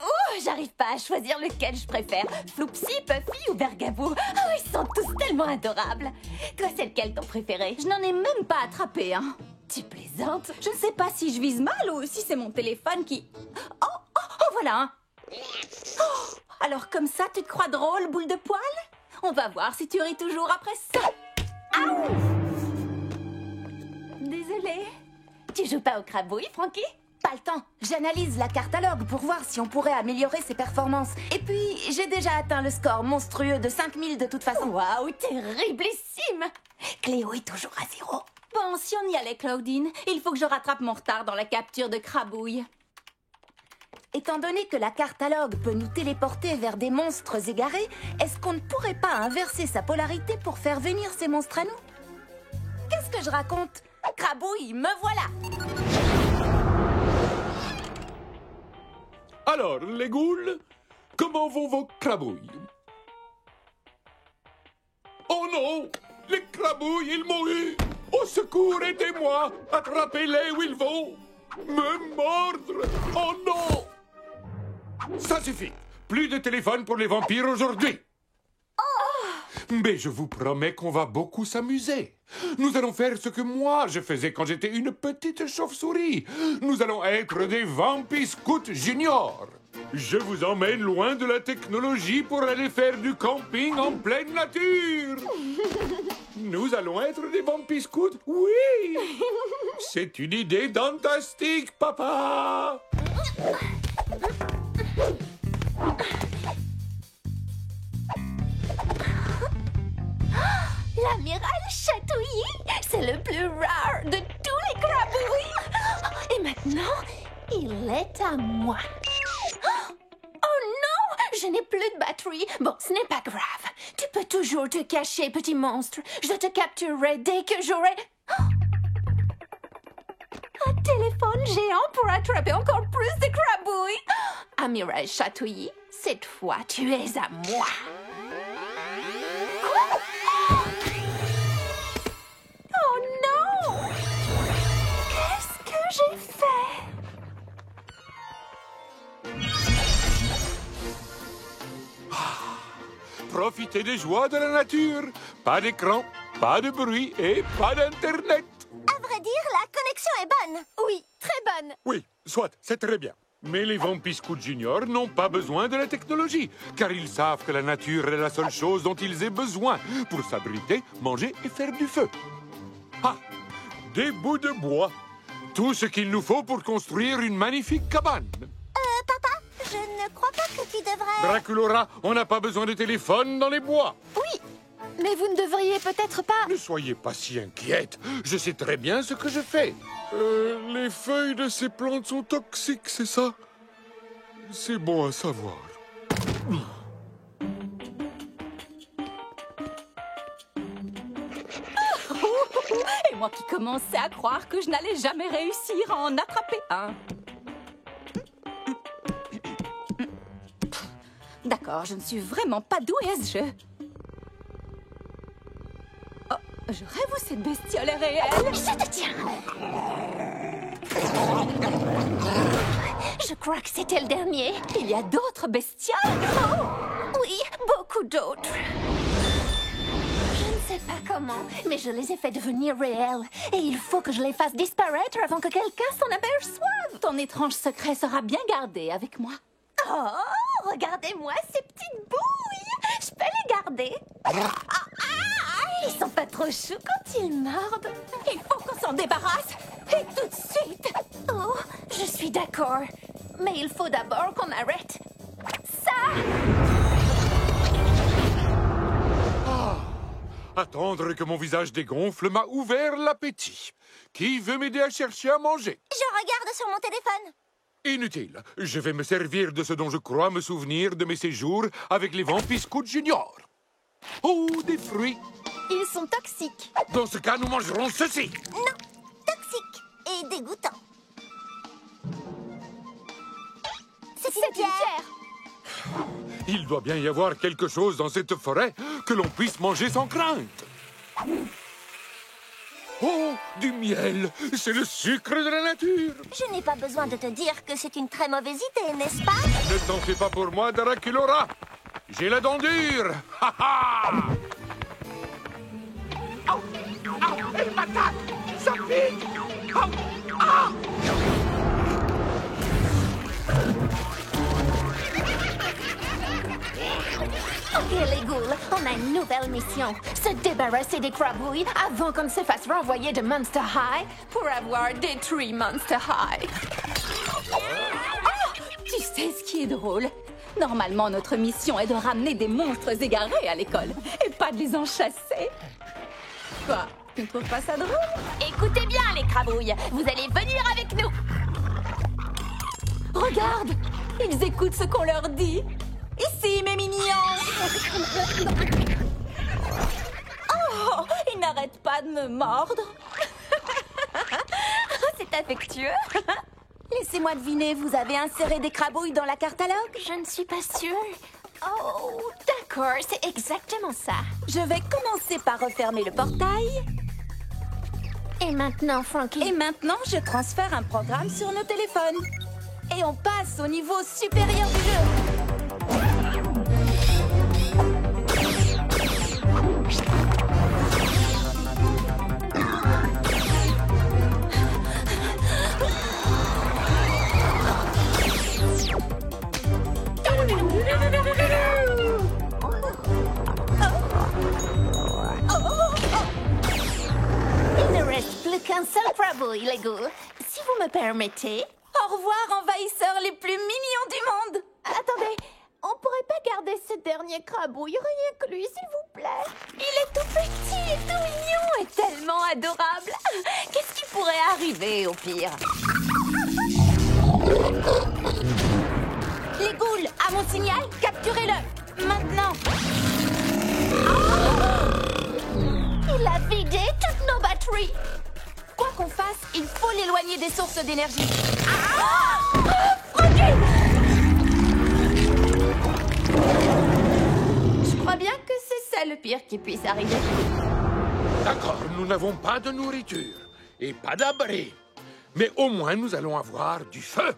Oh, j'arrive pas à choisir lequel je préfère. Floopsy, Puffy ou Bergabou. Oh, ils sont tous tellement adorables. Toi, c'est lequel ton préféré? Je n'en ai même pas attrapé, hein. Tu plaisantes? Je ne sais pas si je vise mal ou si c'est mon téléphone qui... Oh, voilà, hein. Oh, alors comme ça, tu te crois drôle, boule de poil? On va voir si tu ris toujours après ça. Aouh! Désolée. Tu joues pas au crabouille, Frankie? Pas le temps. J'analyse la catalogue pour voir si on pourrait améliorer ses performances. Et puis, j'ai déjà atteint le score monstrueux de 5000 de toute façon. Waouh, terriblissime! Cléo est toujours à 0. Bon, si on y allait, Claudine, il faut que je rattrape mon retard dans la capture de crabouille. Étant donné que la catalogue peut nous téléporter vers des monstres égarés, est-ce qu'on ne pourrait pas inverser sa polarité pour faire venir ces monstres à nous? Qu'est-ce que je raconte? Crabouille, me voilà! Alors, les ghouls, comment vont vos crabouilles? Oh non! Les crabouilles, ils m'ont eu! Au secours, aidez-moi! Attrapez-les où ils vont! Me mordre! Oh non! Ça suffit! Plus de téléphone pour les vampires aujourd'hui! Mais je vous promets qu'on va beaucoup s'amuser. Nous allons faire ce que moi je faisais quand j'étais une petite chauve-souris. Nous allons être des Vampiscouts juniors. Je vous emmène loin de la technologie pour aller faire du camping en pleine nature. Nous allons être des Vampiscouts, oui. C'est une idée fantastique, papa. C'est le plus rare de tous les crabouilles. Et maintenant, il est à moi. Oh non, je n'ai plus de batterie. Bon, ce n'est pas grave. Tu peux toujours te cacher, petit monstre. Je te capturerai dès que j'aurai... Un téléphone géant pour attraper encore plus de crabouilles. Amiral Chatouillis, cette fois, tu es à moi. Quoi? Oh non! Qu'est-ce que j'ai fait? Profitez des joies de la nature. Pas d'écran, pas de bruit et pas d'Internet. À vrai dire, la connexion est bonne. Oui, très bonne. Oui, soit, c'est très bien. Mais les Vampis Scouts Junior n'ont pas besoin de la technologie, car ils savent que la nature est la seule chose dont ils aient besoin pour s'abriter, manger et faire du feu. Ah, des bouts de bois. Tout ce qu'il nous faut pour construire une magnifique cabane. Papa, je ne crois pas que tu devrais... Draculora, on n'a pas besoin de téléphone dans les bois. Oui, mais vous ne devriez peut-être pas... Ne soyez pas si inquiète. Je sais très bien ce que je fais. Les feuilles de ces plantes sont toxiques, c'est ça? C'est bon à savoir. Et moi qui commençais à croire que je n'allais jamais réussir à en attraper un. D'accord, je ne suis vraiment pas douée à ce jeu. Oh, je rêve où cette bestiole est réelle. Je te tiens. Je crois que c'était le dernier. Il y a d'autres bestioles. Oh, oui, beaucoup d'autres. Je ne sais pas comment, mais je les ai fait devenir réels. Et il faut que je les fasse disparaître avant que quelqu'un s'en aperçoive. Ton étrange secret sera bien gardé avec moi. Oh, regardez-moi ces petites bouilles. Je peux les garder. Ils sont pas trop choux quand ils mordent. Il faut qu'on s'en débarrasse. Et tout de suite. Oh, je suis d'accord. Mais il faut d'abord qu'on arrête ça. Attendre que mon visage dégonfle m'a ouvert l'appétit. Qui veut m'aider à chercher à manger? Je regarde sur mon téléphone. Inutile. Je vais me servir de ce dont je crois me souvenir de mes séjours avec les Vampis Scouts Junior. Oh, des fruits. Ils sont toxiques. Dans ce cas, nous mangerons ceci. Non, toxique et dégoûtant. C'est une pierre. Il doit bien y avoir quelque chose dans cette forêt que l'on puisse manger sans crainte. Oh, du miel! C'est le sucre de la nature! Je n'ai pas besoin de te dire que c'est une très mauvaise idée, n'est-ce pas? Ne t'en fais pas pour moi, Draculora! J'ai la dent dure! Ha ha! Oh, oh, elle m'attaque! Ça pique! Oh, ah! Ok, les ghouls, on a une nouvelle mission. Se débarrasser des crabouilles avant qu'on se fasse renvoyer de Monster High pour avoir détruit Monster High. Oh, tu sais ce qui est drôle? Normalement, notre mission est de ramener des monstres égarés à l'école et pas de les en chasser. Quoi? Tu ne trouves pas ça drôle? Écoutez bien, les crabouilles, vous allez venir avec nous. Regarde! Ils écoutent ce qu'on leur dit. Ici, mes mignons! Oh, ils n'arrêtent pas de me mordre. C'est affectueux. Laissez-moi deviner, vous avez inséré des crabouilles dans la catalogue? Je ne suis pas sûre. Oh, d'accord, c'est exactement ça. Je vais commencer par refermer le portail. Et maintenant, Frankie? Et maintenant, je transfère un programme sur nos téléphones. Et on passe au niveau supérieur du jeu. Il ne reste plus qu'un seul crabouille, les ghouls. Si vous me permettez... Au revoir, envahisseurs les plus mignons du monde. Attendez, on pourrait pas garder Regardez ce dernier crabouille, rien que lui, s'il vous plaît. Il est tout petit et tout mignon et tellement adorable. Qu'est-ce qui pourrait arriver au pire? Les ghouls, à mon signal, capturez-le. Maintenant. Il a vidé toutes nos batteries. Quoi qu'on fasse, il faut l'éloigner des sources d'énergie. Je crois bien que c'est ça le pire qui puisse arriver. D'accord, nous n'avons pas de nourriture et pas d'abri. Mais au moins, nous allons avoir du feu.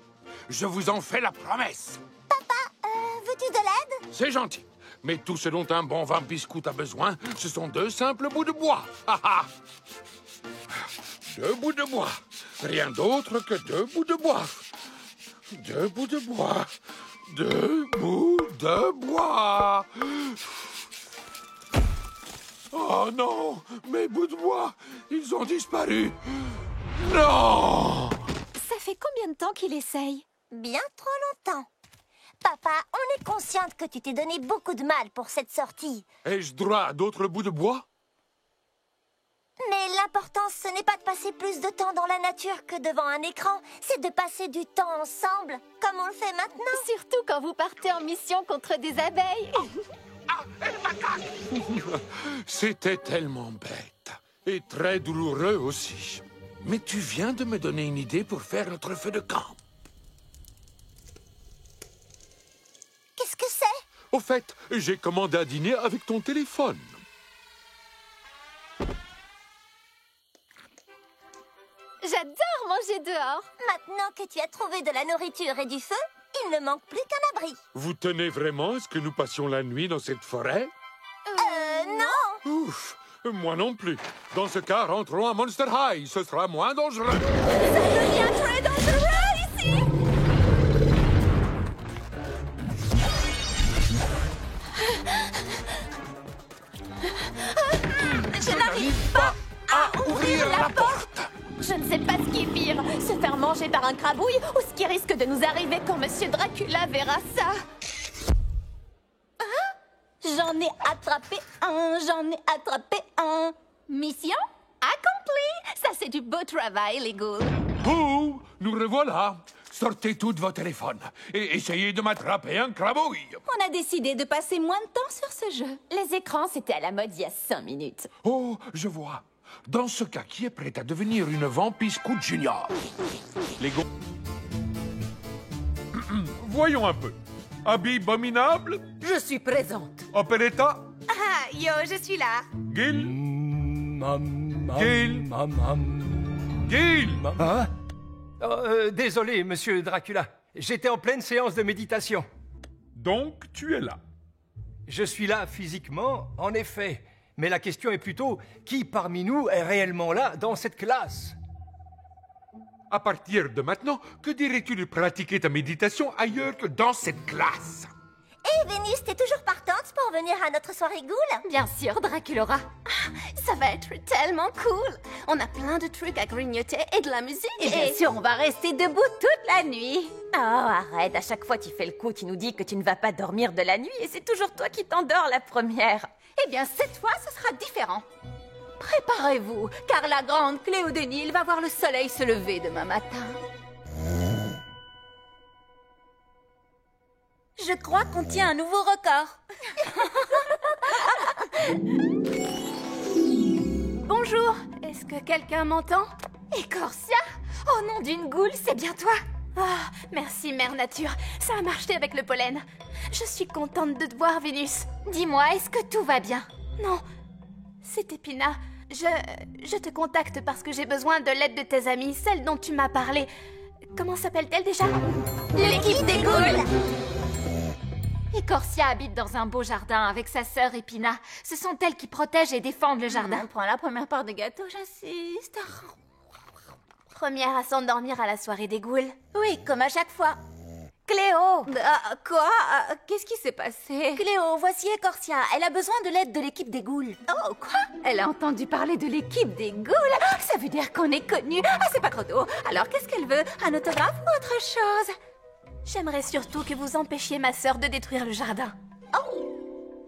Je vous en fais la promesse. Papa, veux-tu de l'aide? C'est gentil. Mais tout ce dont un bon vampiscout a besoin, ce sont 2 simples bouts de bois. Ah, ah. 2 bouts de bois. Rien d'autre que 2 bouts de bois. 2 bouts de bois. 2 bouts de bois. Oh non, mes bouts de bois, ils ont disparu. Non! Ça fait combien de temps qu'il essaye? Bien trop longtemps. Papa, on est consciente que tu t'es donné beaucoup de mal pour cette sortie. Ai-je droit à d'autres bouts de bois? Mais l'important, ce n'est pas de passer plus de temps dans la nature que devant un écran. C'est de passer du temps ensemble, comme on le fait maintenant. Surtout quand vous partez en mission contre des abeilles. C'était tellement bête. Et très douloureux aussi. Mais tu viens de me donner une idée pour faire notre feu de camp. Qu'est-ce que c'est? Au fait, j'ai commandé à dîner avec ton téléphone. J'adore manger dehors. Maintenant que tu as trouvé de la nourriture et du feu, il ne manque plus qu'un abri. Vous tenez vraiment à ce que nous passions la nuit dans cette forêt? Non. Ouf, moi non plus. Dans ce cas, rentrons à Monster High. Ce sera moins dangereux. Ça devient très dangereux ici. Je n'arrive pas à ouvrir la porte. Je ne sais pas ce qui est pire, se faire manger par un crabouille ou ce qui risque de nous arriver quand Monsieur Dracula verra ça. J'en ai attrapé un. Mission accomplie. Ça, c'est du beau travail, les ghouls. Oh, nous revoilà. Sortez tous vos téléphones et essayez de m'attraper un crabouille. On a décidé de passer moins de temps sur ce jeu. Les écrans, c'était à la mode il y a 5 minutes. Oh, je vois. Dans ce cas, qui est prêt à devenir une vampiscout junior? Les gars. Voyons un peu. Habit abominable? Je suis présente. Operetta? Ah, yo, je suis là. Gil? Gil? Gil? Hein? Désolé, monsieur Dracula. J'étais en pleine séance de méditation. Donc, tu es là? Je suis là physiquement, en effet. Mais la question est plutôt, qui parmi nous est réellement là, dans cette classe? À partir de maintenant, que dirais-tu de pratiquer ta méditation ailleurs que dans cette classe? Et Vénus, t'es toujours partante pour venir à notre soirée ghoul? Bien sûr, Draculora. Ça va être tellement cool. On a plein de trucs à grignoter et de la musique. Et bien sûr, on va rester debout toute la nuit. Oh, arrête. À chaque fois, tu fais le coup. Tu nous dis que tu ne vas pas dormir de la nuit et c'est toujours toi qui t'endors la première. Eh bien, cette fois, ce sera différent. Préparez-vous, car la grande Cléo de Nil va voir le soleil se lever demain matin. Je crois qu'on tient un nouveau record. Bonjour, est-ce que quelqu'un m'entend? Écorcia? Oh nom d'une goule, c'est bien toi? Ah, merci Mère Nature, ça a marché avec le pollen. Je suis contente de te voir, Vénus. Dis-moi, est-ce que tout va bien? Non, c'est Épina. Je te contacte parce que j'ai besoin de l'aide de tes amies, celle dont tu m'as parlé. Comment s'appelle-t-elle déjà? L'équipe des ghouls! Écorcia habite dans un beau jardin avec sa sœur Épina. Ce sont elles qui protègent et défendent le jardin. Prends la première part de gâteau, j'insiste. Première à s'endormir à la soirée des ghouls. Oui, comme à chaque fois. Cléo! Quoi? Qu'est-ce qui s'est passé? Cléo, voici Écorcia. Elle a besoin de l'aide de l'équipe des ghouls. Oh, quoi? Elle a entendu parler de l'équipe des ghouls? Ça veut dire qu'on est connus. Ah, c'est pas trop tôt. Alors, qu'est-ce qu'elle veut? Un autographe ou autre chose? J'aimerais surtout que vous empêchiez ma sœur de détruire le jardin. Oh,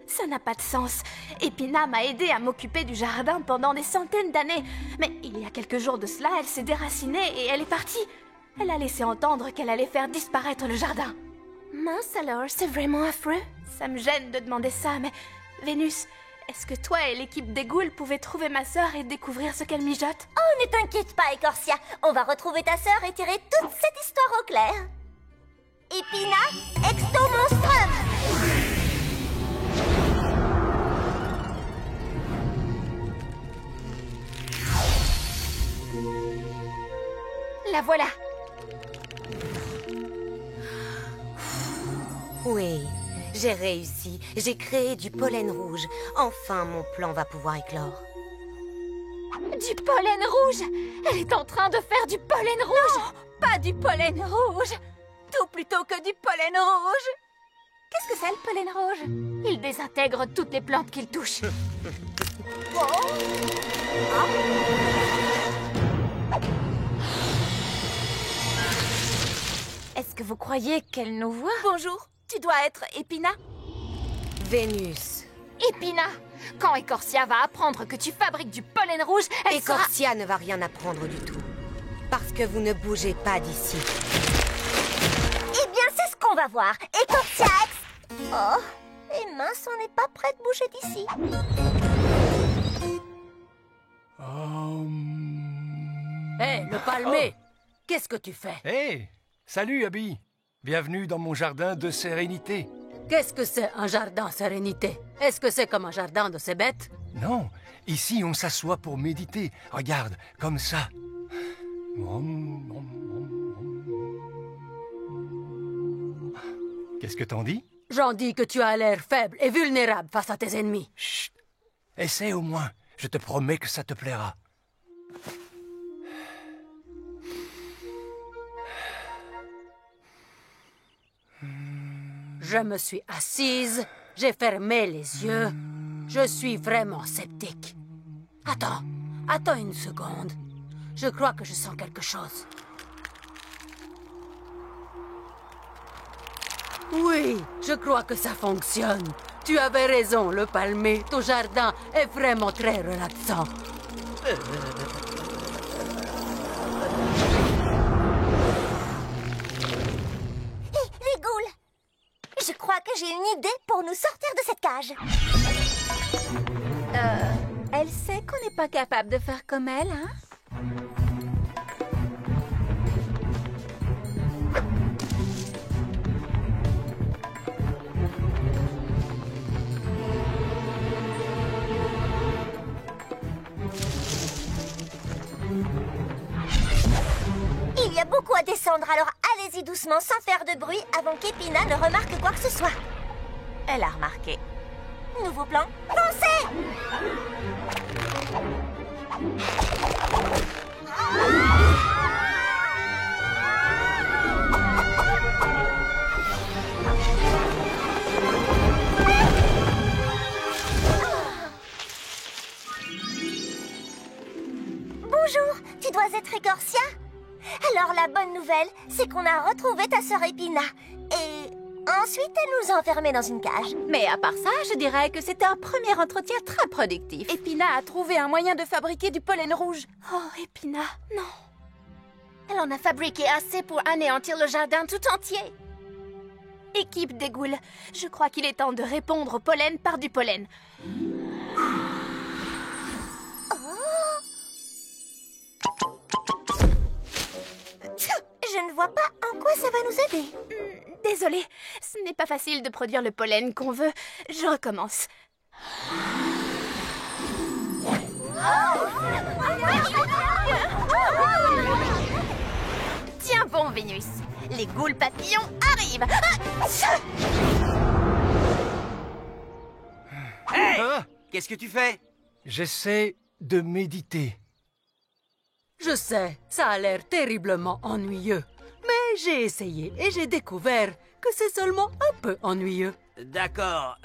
Ça n'a pas de sens. Épina m'a aidé à m'occuper du jardin pendant des centaines d'années. Mais il y a quelques jours de cela, elle s'est déracinée et elle est partie. Elle a laissé entendre qu'elle allait faire disparaître le jardin. Mince alors, c'est vraiment affreux. Ça me gêne de demander ça, mais... Vénus, est-ce que toi et l'équipe des ghouls pouvaient trouver ma sœur et découvrir ce qu'elle mijote? Oh, ne t'inquiète pas, Écorcia. On va retrouver ta sœur et tirer toute cette histoire au clair. Épina, Exto-Monstrum! La voilà. Oui, j'ai réussi. J'ai créé du pollen rouge. Enfin, mon plan va pouvoir éclore. Du pollen rouge! Elle est en train de faire du pollen rouge! Non, pas du pollen rouge! Tout plutôt que du pollen rouge! Qu'est-ce que c'est le pollen rouge? Il désintègre toutes les plantes qu'il touche. Est-ce que vous croyez qu'elle nous voit? Bonjour, tu dois être Épina? Vénus. Épina, quand Écorcia va apprendre que tu fabriques du pollen rouge, elle Écorcia ne va rien apprendre du tout. Parce que vous ne bougez pas d'ici. Eh bien, c'est ce qu'on va voir. Écorcia Ex... Oh, et mince, on n'est pas prêt de bouger d'ici. Hé, le palmé! Qu'est-ce que tu fais? Hé, salut Abby. Bienvenue dans mon jardin de sérénité. Qu'est-ce que c'est un jardin sérénité? Est-ce que c'est comme un jardin de ces bêtes? Non, ici on s'assoit pour méditer. Regarde, comme ça. Qu'est-ce que t'en dis? J'en dis que tu as l'air faible et vulnérable face à tes ennemis. Chut! Essaie au moins. Je te promets que ça te plaira. Je me suis assise, j'ai fermé les yeux. Je suis vraiment sceptique. Attends une seconde. Je crois que je sens quelque chose. Oui, je crois que ça fonctionne. Tu avais raison, le palmé. Ton jardin est vraiment très relaxant. Les ghouls! Je crois que j'ai une idée pour nous sortir de cette cage. Elle sait qu'on n'est pas capable de faire comme elle, hein? Il y a beaucoup à descendre, alors allez-y doucement sans faire de bruit avant qu'Épina ne remarque quoi que ce soit. Elle a remarqué. Nouveau plan, foncez! Bonjour, tu dois être Écorcia? Alors la bonne nouvelle, c'est qu'on a retrouvé ta sœur Épina. Et ensuite, elle nous a enfermés dans une cage. Mais à part ça, je dirais que c'était un premier entretien très productif. Épina a trouvé un moyen de fabriquer du pollen rouge. Oh, Épina, non. Elle en a fabriqué assez pour anéantir le jardin tout entier. Équipe des ghouls, je crois qu'il est temps de répondre au pollen par du pollen. Je ne vois pas en quoi ça va nous aider. Désolée, ce n'est pas facile de produire le pollen qu'on veut. Je recommence. Tiens bon, Vénus. Les ghouls papillons arrivent. Hey! Qu'est-ce que tu fais? J'essaie de méditer. Je sais, ça a l'air terriblement ennuyeux. Mais j'ai essayé et j'ai découvert que c'est seulement un peu ennuyeux. D'accord.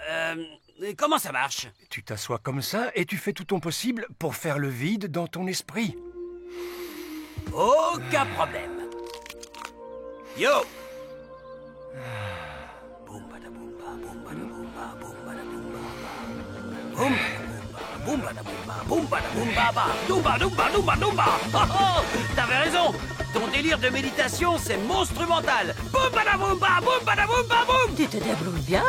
Comment ça marche? Tu t'assois comme ça et tu fais tout ton possible pour faire le vide dans ton esprit. Aucun problème. Yo! Boum bada boum ba, boum bada boum ba, boum bada boum ba. T'avais raison. Ton délire de méditation, c'est monstrumental. Boum badaboumba, boum badaboumba, boum. Tu te débrouilles bien.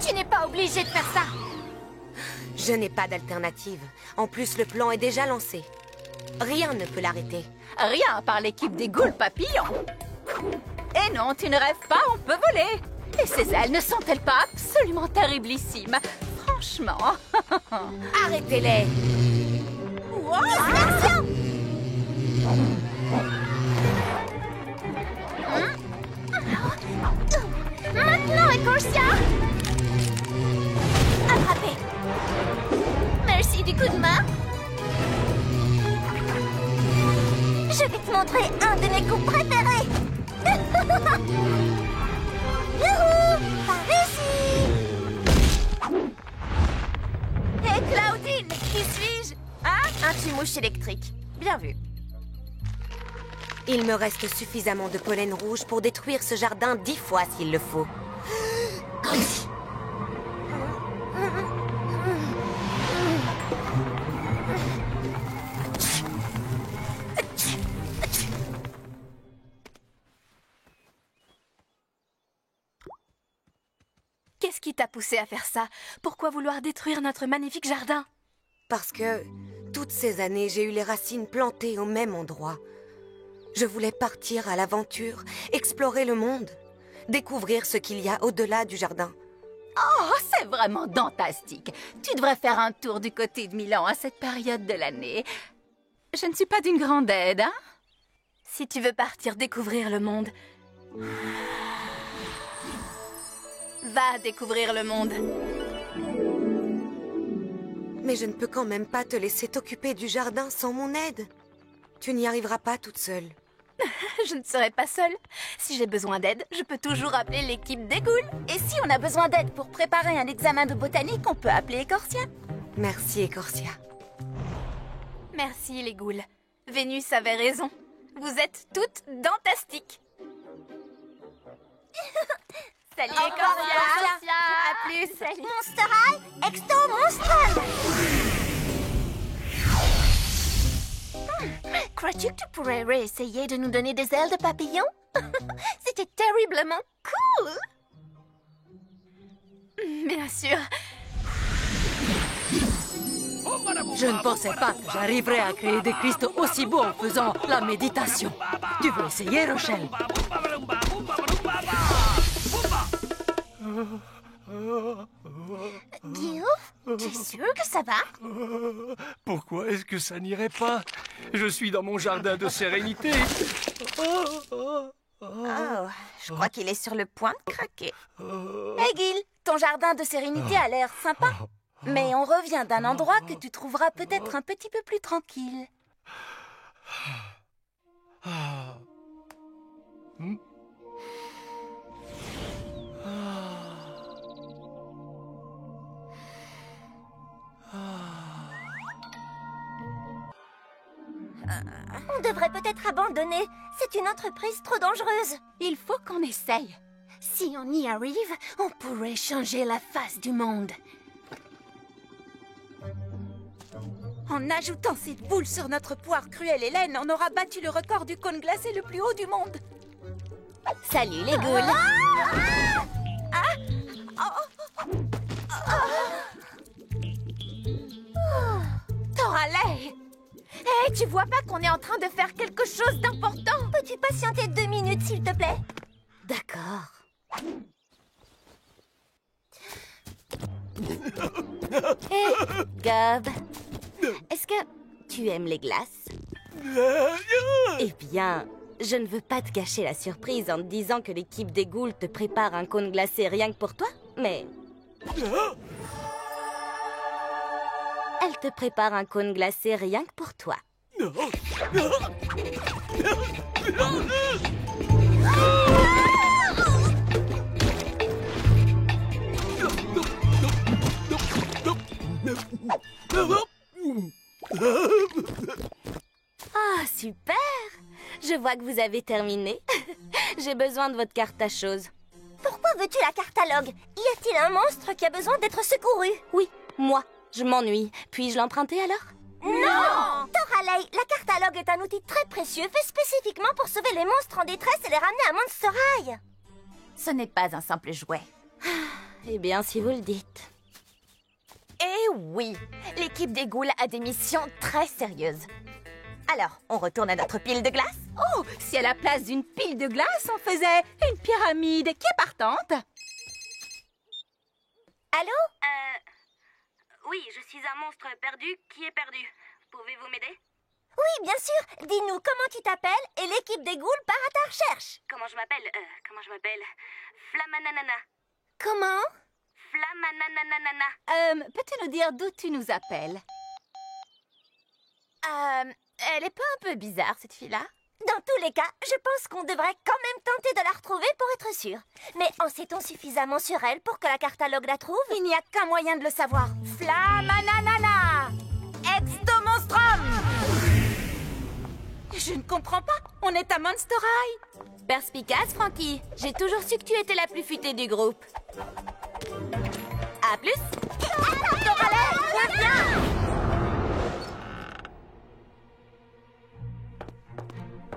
Tu n'es pas obligé de faire ça. Je n'ai pas d'alternative. En plus, le plan est déjà lancé. Rien ne peut l'arrêter. Rien à part l'équipe des ghouls papillons. Et non, tu ne rêves pas, on peut voler. Et ces ailes ne sont-elles pas absolument terriblissimes? Franchement. Arrêtez-les. Maintenant, Écorcia. Attrapé. Merci du coup de main. Je vais te montrer un de mes coups préférés. Youhou! Par ici! Hé, Claudine, qui suis-je? Hein? Un tue-mouche électrique. Bien vu. Il me reste suffisamment de pollen rouge pour détruire ce jardin 10 fois s'il le faut. Qu'est-ce qui t'a poussé à faire ça? Pourquoi vouloir détruire notre magnifique jardin? Parce que toutes ces années, j'ai eu les racines plantées au même endroit. Je voulais partir à l'aventure, explorer le monde, découvrir ce qu'il y a au-delà du jardin. Oh, c'est vraiment fantastique. Tu devrais faire un tour du côté de Milan à cette période de l'année. Je ne suis pas d'une grande aide, hein? Si tu veux partir découvrir le monde, va découvrir le monde. Mais je ne peux quand même pas te laisser t'occuper du jardin sans mon aide. Tu n'y arriveras pas toute seule. Je ne serai pas seule. Si j'ai besoin d'aide, je peux toujours appeler l'équipe des ghouls. Et si on a besoin d'aide pour préparer un examen de botanique, on peut appeler Écorcia. Merci, Écorcia. Merci, les ghouls. Vénus avait raison. Vous êtes toutes fantastiques. Salut, Écorcia. À plus. Salut. Monster High, Exto Monstral. Crois-tu que tu pourrais réessayer de nous donner des ailes de papillon? C'était terriblement cool. Bien sûr. Je ne pensais pas que j'arriverais à créer des cristaux aussi beaux en faisant la méditation. Tu veux essayer, Rochelle? Guillaume, tu es sûr que ça va? Pourquoi est-ce que ça n'irait pas? Je suis dans mon jardin de sérénité. Oh, je crois qu'il est sur le point de craquer. Hey Gil, ton jardin de sérénité a l'air sympa. Mais on revient d'un endroit que tu trouveras peut-être un petit peu plus tranquille. On devrait peut-être abandonner. C'est une entreprise trop dangereuse. Il faut qu'on essaye. Si on y arrive, on pourrait changer la face du monde. En ajoutant cette boule sur notre poire cruelle et laine, on aura battu le record du cône glacé le plus haut du monde. Salut les ghouls. Toralei! Hé, tu vois pas qu'on est en train de faire quelque chose d'important? Peux-tu patienter 2 minutes, s'il te plaît? D'accord. Hé, Gob. Est-ce que tu aimes les glaces? Eh bien, je ne veux pas te gâcher la surprise en te disant que l'équipe des ghouls te prépare un cône glacé rien que pour toi, mais... Elle te prépare un cône glacé rien que pour toi. Ah, super! Je vois que vous avez terminé. J'ai besoin de votre carte à choses. Pourquoi veux-tu la cartalogue? Y a-t-il un monstre qui a besoin d'être secouru? Oui, moi. Je m'ennuie. Puis-je l'emprunter alors? Non! Toralei, la cartalogue est un outil très précieux fait spécifiquement pour sauver les monstres en détresse et les ramener à Monster High. Ce n'est pas un simple jouet. Eh bien, si vous le dites. Eh oui, l'équipe des ghouls a des missions très sérieuses. Alors, on retourne à notre pile de glace? Oh, si à la place d'une pile de glace, on faisait une pyramide, qui est partante? Allô? Oui, je suis un monstre perdu qui est perdu. Pouvez-vous m'aider? Oui, bien sûr. Dis-nous comment tu t'appelles et l'équipe des ghouls part à ta recherche. Comment je m'appelle? Flamananana. Comment? Flamananana. Peux-tu nous dire d'où tu nous appelles? Elle est pas un peu bizarre, cette fille-là? Dans tous les cas, je pense qu'on devrait quand même tenter de la retrouver pour être sûr. Mais en sait-on suffisamment sur elle pour que la cartalogue la trouve? Il n'y a qu'un moyen de le savoir. Flamananana! Extomonstrum! Je ne comprends pas. On est à Monster High. Perspicace, Frankie. J'ai toujours su que tu étais la plus futée du groupe. À plus. Toralei, reviens!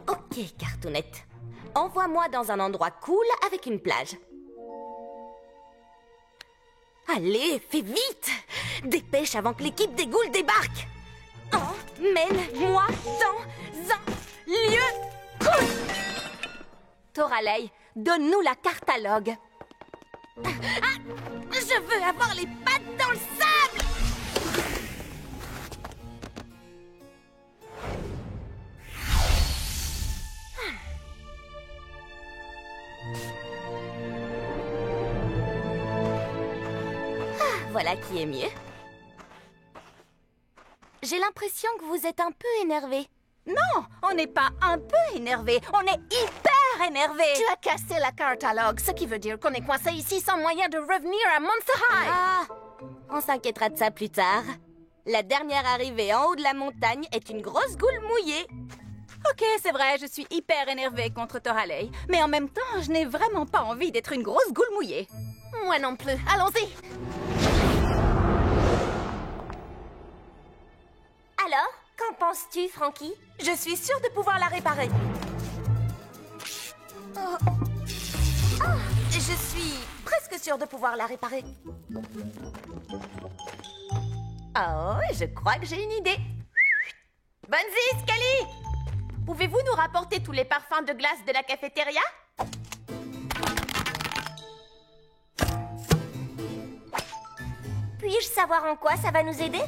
Ok, Cartoonette. Envoie-moi dans un endroit cool avec une plage. Allez, fais vite! Dépêche avant que l'équipe des ghouls débarque! Emmène-moi dans un lieu cool! Toralei, donne-nous la cartalogue. Je veux avoir les pattes dans le sable! Voilà qui est mieux. J'ai l'impression que vous êtes un peu énervé. Non, on n'est pas un peu énervé, on est hyper énervé. Tu as cassé la cartalogue, ce qui veut dire qu'on est coincé ici sans moyen de revenir à Monster High. Ah, on s'inquiétera de ça plus tard. La dernière arrivée en haut de la montagne est une grosse goule mouillée. Ok, c'est vrai, je suis hyper énervée contre Toralei. Mais en même temps, je n'ai vraiment pas envie d'être une grosse goule mouillée. Moi non plus. Allons-y. Alors, qu'en penses-tu, Frankie? Je suis sûre de pouvoir la réparer. Je suis presque sûre de pouvoir la réparer. Oh, je crois que j'ai une idée. Bunzy, Scully! Pouvez-vous nous rapporter tous les parfums de glace de la cafétéria? Puis-je savoir en quoi ça va nous aider?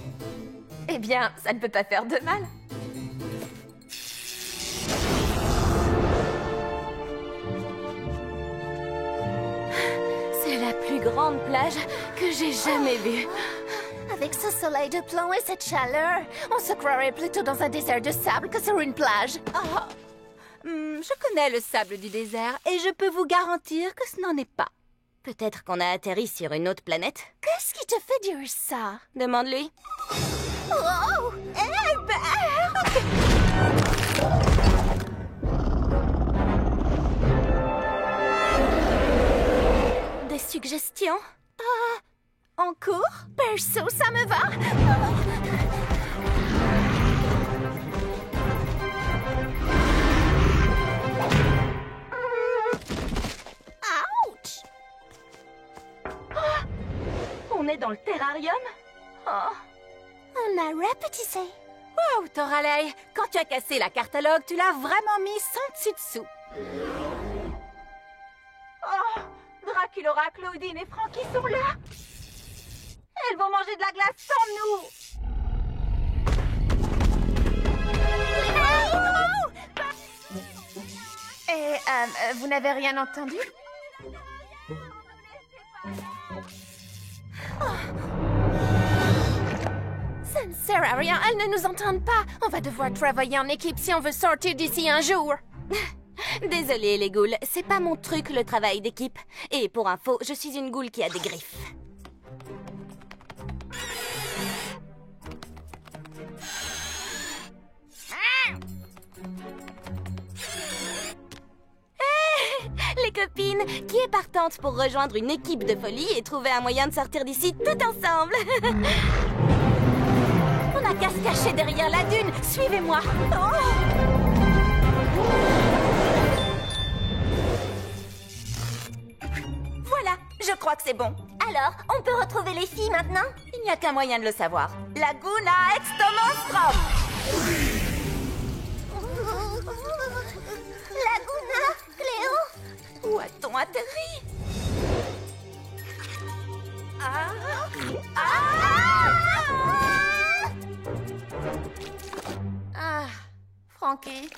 Eh bien, ça ne peut pas faire de mal. C'est la plus grande plage que j'ai jamais vue. Avec ce soleil de plomb et cette chaleur, on se croirait plutôt dans un désert de sable que sur une plage. Je connais le sable du désert et je peux vous garantir que ce n'en est pas. Peut-être qu'on a atterri sur une autre planète. Qu'est-ce qui te fait dire ça? Demande-lui. Oh! Des suggestions? En cours? Perso, ça me va. Ouch! On est dans le terrarium? On a rapetissé. Wow, Toralei, quand tu as cassé la cartalogue, tu l'as vraiment mis sans dessus-dessous. Draculaura, Claudine et Frankie sont là. Elles vont manger de la glace sans nous. Et vous n'avez rien entendu? Ça ne sert à rien, elles ne nous entendent pas. On va devoir travailler en équipe si on veut sortir d'ici un jour. Désolée les ghouls, c'est pas mon truc le travail d'équipe. Et pour info, je suis une ghoul qui a des griffes. Les copines. Qui est partante pour rejoindre une équipe de folie et trouver un moyen de sortir d'ici tout ensemble? On n'a qu'à se cacher derrière la dune. Suivez-moi. Voilà, je crois que c'est bon. Alors, on peut retrouver les filles maintenant? Il n'y a qu'un moyen de le savoir. Laguna Extomonstrum. Laguna, Cléo? Où a-t-on atterri? Ah, Frankie.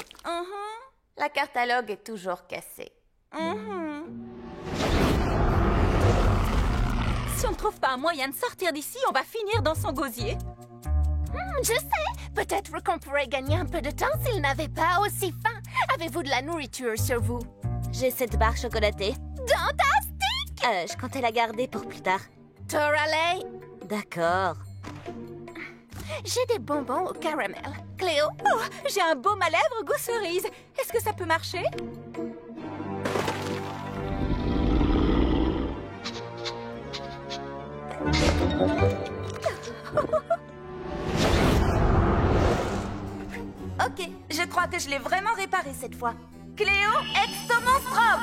La cartalogue est toujours cassée. Si on ne trouve pas un moyen de sortir d'ici, on va finir dans son gosier. Je sais. Peut-être qu'on pourrait gagner un peu de temps s'il n'avait pas aussi faim. Avez-vous de la nourriture sur vous? J'ai cette barre chocolatée. Fantastique! Je comptais la garder pour plus tard. Toralei, D'accord. j'ai des bonbons au caramel. Cléo? Oh, j'ai un baume à lèvres goût cerise. Est-ce que ça peut marcher? Ok, je crois que je l'ai vraiment réparé cette fois. Cléo Extomonstrum.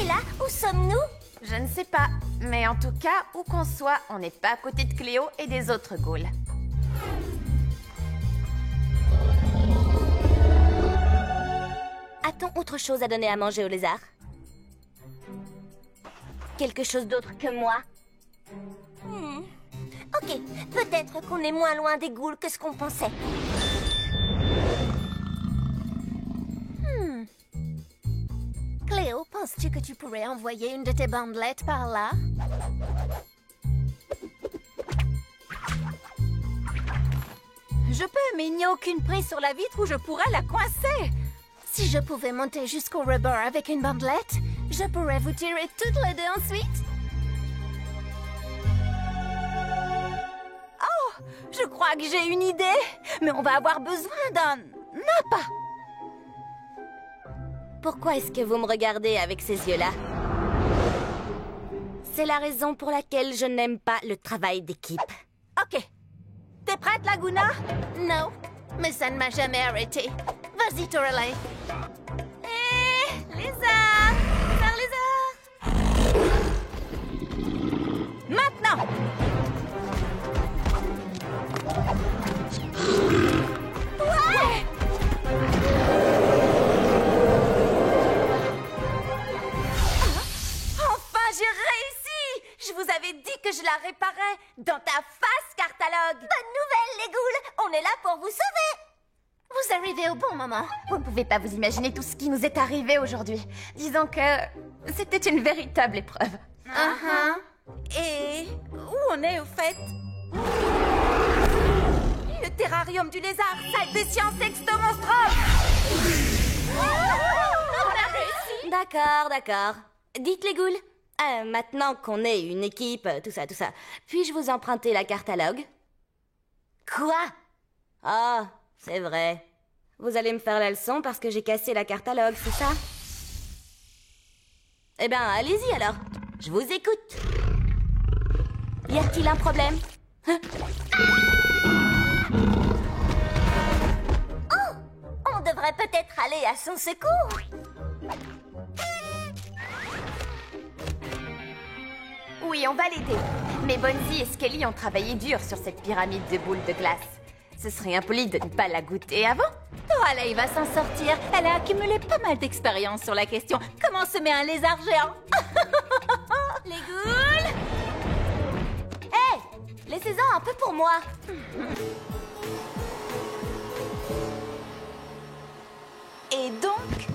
Et là, où sommes-nous? Je ne sais pas, mais en tout cas, où qu'on soit, on n'est pas à côté de Cléo et des autres ghouls. A-t-on autre chose à donner à manger aux lézards? Quelque chose d'autre que moi? Ok, peut-être qu'on est moins loin des ghouls que ce qu'on pensait. Cléo, penses-tu que tu pourrais envoyer une de tes bandelettes par là? Je peux, mais il n'y a aucune prise sur la vitre où je pourrais la coincer. Si je pouvais monter jusqu'au rebord avec une bandelette, je pourrais vous tirer toutes les deux ensuite. Oh, je crois que j'ai une idée. Mais on va avoir besoin d'un appât. Pourquoi est-ce que vous me regardez avec ces yeux-là? C'est la raison pour laquelle je n'aime pas le travail d'équipe. Ok. T'es prête, Laguna? Non, mais ça ne m'a jamais arrêté. Vas-y, Toralei. Lézard! Lézard! Maintenant! Ouais! Enfin, j'ai réussi! Je vous avais dit que je la réparais. Dans ta face, Cartalogue! Bonne nouvelle, les ghouls! On est là pour vous sauver! Vous arrivez au bon moment. Vous ne pouvez pas vous imaginer tout ce qui nous est arrivé aujourd'hui. Disons que c'était une véritable épreuve. Et où on est, au fait? Le terrarium du lézard, salle des sciences Extomonstrum! On a réussi! D'accord. Dites les ghouls, maintenant qu'on est une équipe, tout ça, puis-je vous emprunter la cartalogue? Quoi? Ah, c'est vrai. Vous allez me faire la leçon parce que j'ai cassé la cartalogue, c'est ça? Eh ben, allez-y alors. Je vous écoute. Y a-t-il un problème? Oh! On devrait peut-être aller à son secours. Oui, on va l'aider. Mais Bonzi et Skelly ont travaillé dur sur cette pyramide de boules de glace. Ce serait impoli de ne pas la goûter avant. Toralei va s'en sortir. Elle a accumulé pas mal d'expérience sur la question. Comment se met un lézard géant? Les ghouls! Hé! Laissez-en un peu pour moi. Et donc,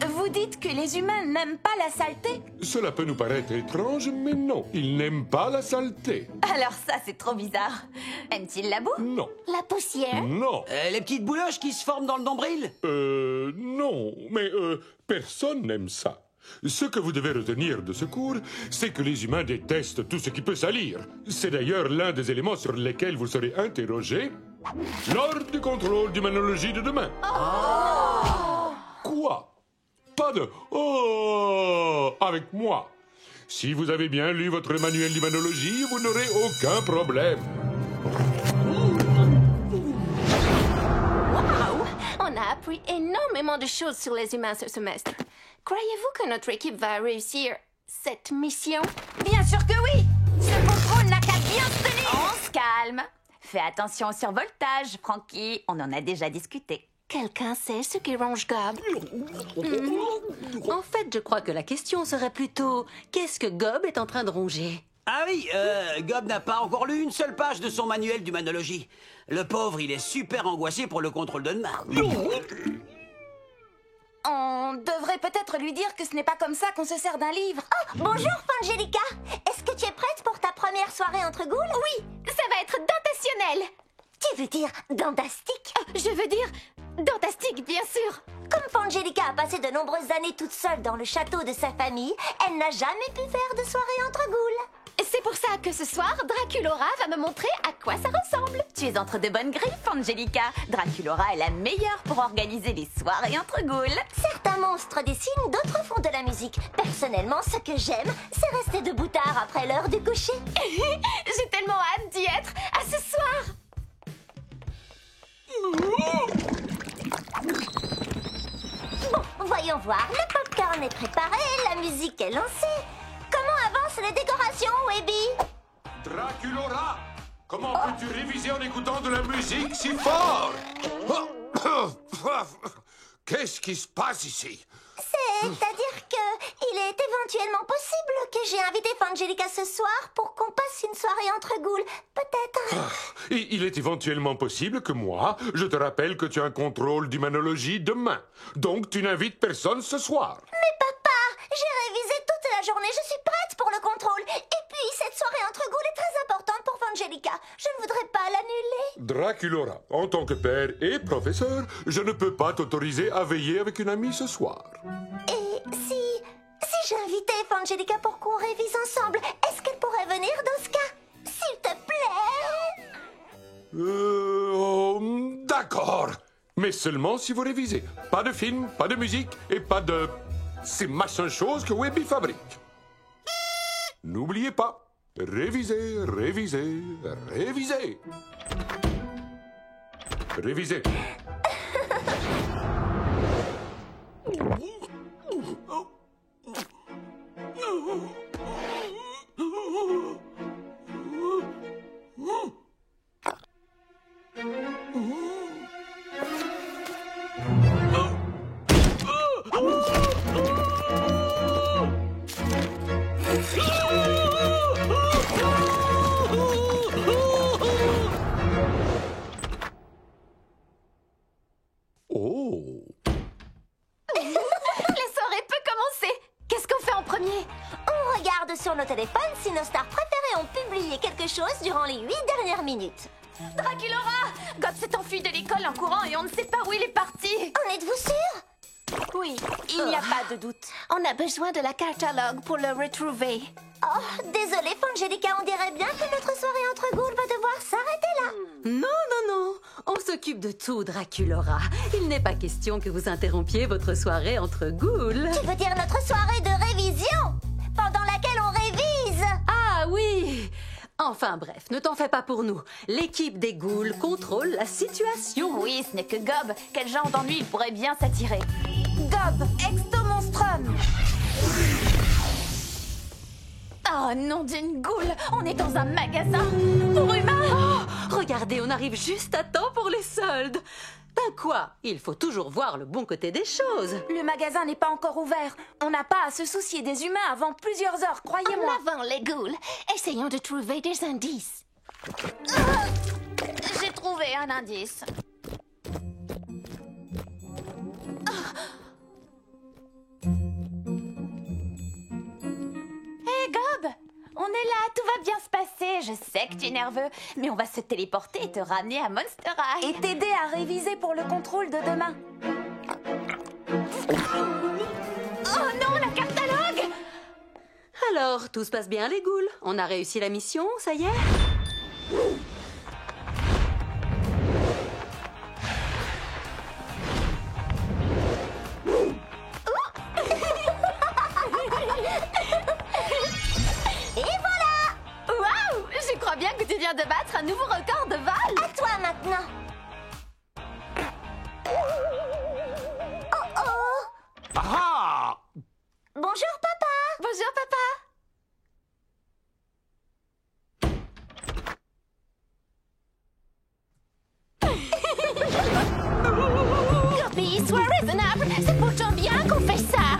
vous dites que les humains n'aiment pas la saleté? Cela peut nous paraître étrange, mais non. Ils n'aiment pas la saleté. Alors ça, c'est trop bizarre. Aiment-ils la boue? Non. La poussière? Non. Les petites bouloches qui se forment dans le nombril? Non. Mais personne n'aime ça. Ce que vous devez retenir de ce cours, c'est que les humains détestent tout ce qui peut salir. C'est d'ailleurs l'un des éléments sur lesquels vous serez interrogé lors du contrôle d'humanologie de demain. Quoi? pas de « Oh » avec moi. Si vous avez bien lu votre manuel d'humanologie, vous n'aurez aucun problème. Waouh! On a appris énormément de choses sur les humains ce semestre. Croyez-vous que notre équipe va réussir cette mission? Bien sûr que oui! Ce contrôle n'a qu'à bien se tenir! On se calme. Fais attention au survoltage, Frankie. On en a déjà discuté. Quelqu'un sait ce qui ronge Gob? En fait, je crois que la question serait plutôt qu'est-ce que Gob est en train de ronger? Ah oui, Gob n'a pas encore lu une seule page de son manuel d'humanologie. Le pauvre, il est super angoissé pour le contrôle de demain. On devrait peut-être lui dire que ce n'est pas comme ça qu'on se sert d'un livre. Oh, bonjour, Fangelica. Est-ce que tu es prête pour ta première soirée entre ghouls? Oui, ça va être dentationnel. Tu veux dire dandastique? Je veux dire dentastique, bien sûr. Comme Fangelica a passé de nombreuses années toute seule dans le château de sa famille, elle n'a jamais pu faire de soirée entre ghouls. C'est pour ça que ce soir, Draculora va me montrer à quoi ça ressemble. Tu es entre de bonnes griffes, Angelica. Draculora est la meilleure pour organiser les soirées entre ghouls. Certains monstres dessinent, d'autres font de la musique. Personnellement, ce que j'aime, c'est rester debout tard après l'heure du coucher. J'ai tellement hâte d'y être. À ce soir. Bon, voyons voir. Le popcorn est préparé, la musique est lancée. Comment avancent les décorations, Webby? Draculora, comment peux-tu réviser en écoutant de la musique si fort? Qu'est-ce qui se passe ici? C'est-à-dire que il est éventuellement possible que j'ai invité Fangelica ce soir pour qu'on passe une soirée entre ghouls. Peut-être. Il est éventuellement possible que moi, je te rappelle que tu as un contrôle d'humanologie demain. Donc tu n'invites personne ce soir. Mais papa, j'ai révisé toute la journée, je suis prête pour le contrôle. Et puis, cette soirée entre ghouls est très importante pour Fangelica. Je ne voudrais pas l'annuler. Draculora, en tant que père et professeur, je ne peux pas t'autoriser à veiller avec une amie ce soir. Et si j'invitais Fangelica pour qu'on révise ensemble, est-ce qu'elle pourrait venir dans ce cas? S'il te plaît. D'accord. Mais seulement si vous révisez. Pas de film, pas de musique et pas de... ces machins choses que Webby fabrique. N'oubliez pas, révisez, révisez, révisez. Révisez. Sur nos téléphones si nos stars préférées ont publié quelque chose durant les 8 dernières minutes. Draculora! God s'est enfui de l'école en courant et on ne sait pas où il est parti. En êtes-vous sûr? Oui, il n'y a pas de doute. On a besoin de la catalogue pour le retrouver. Oh, désolée, Fangelica, on dirait bien que notre soirée entre ghouls va devoir s'arrêter là. Non, non, non. On s'occupe de tout, Draculora. Il n'est pas question que vous interrompiez votre soirée entre ghouls. Tu veux dire notre soirée de révision? Pendant laquelle on révise. Ah oui. Enfin bref, ne t'en fais pas pour nous. L'équipe des ghouls contrôle la situation. Oui, ce n'est que Gob. Quel genre d'ennui il pourrait bien s'attirer? Gob, exto-monstrum. Oh, nom d'une goule. On est dans un magasin pour humains. Oh, regardez, on arrive juste à temps pour les soldes. Ben quoi? Il faut toujours voir le bon côté des choses. Le magasin n'est pas encore ouvert. On n'a pas à se soucier des humains avant plusieurs heures, croyez-moi. En avant, les ghouls. Essayons de trouver des indices. J'ai trouvé un indice. Hé, Gob! On est là, tout va bien se passer. Je sais que tu es nerveux, mais on va se téléporter et te ramener à Monster High. Et t'aider à réviser pour le contrôle de demain. Oh non, la catalogue! Alors, tout se passe bien, les ghouls? On a réussi la mission, ça y est? viens de battre un nouveau record de vol. À toi maintenant. Oh oh. Ah! Bonjour papa. Bonjour papa. Youpi, sois raisonnable. C'est pourtant bien qu'on fait ça.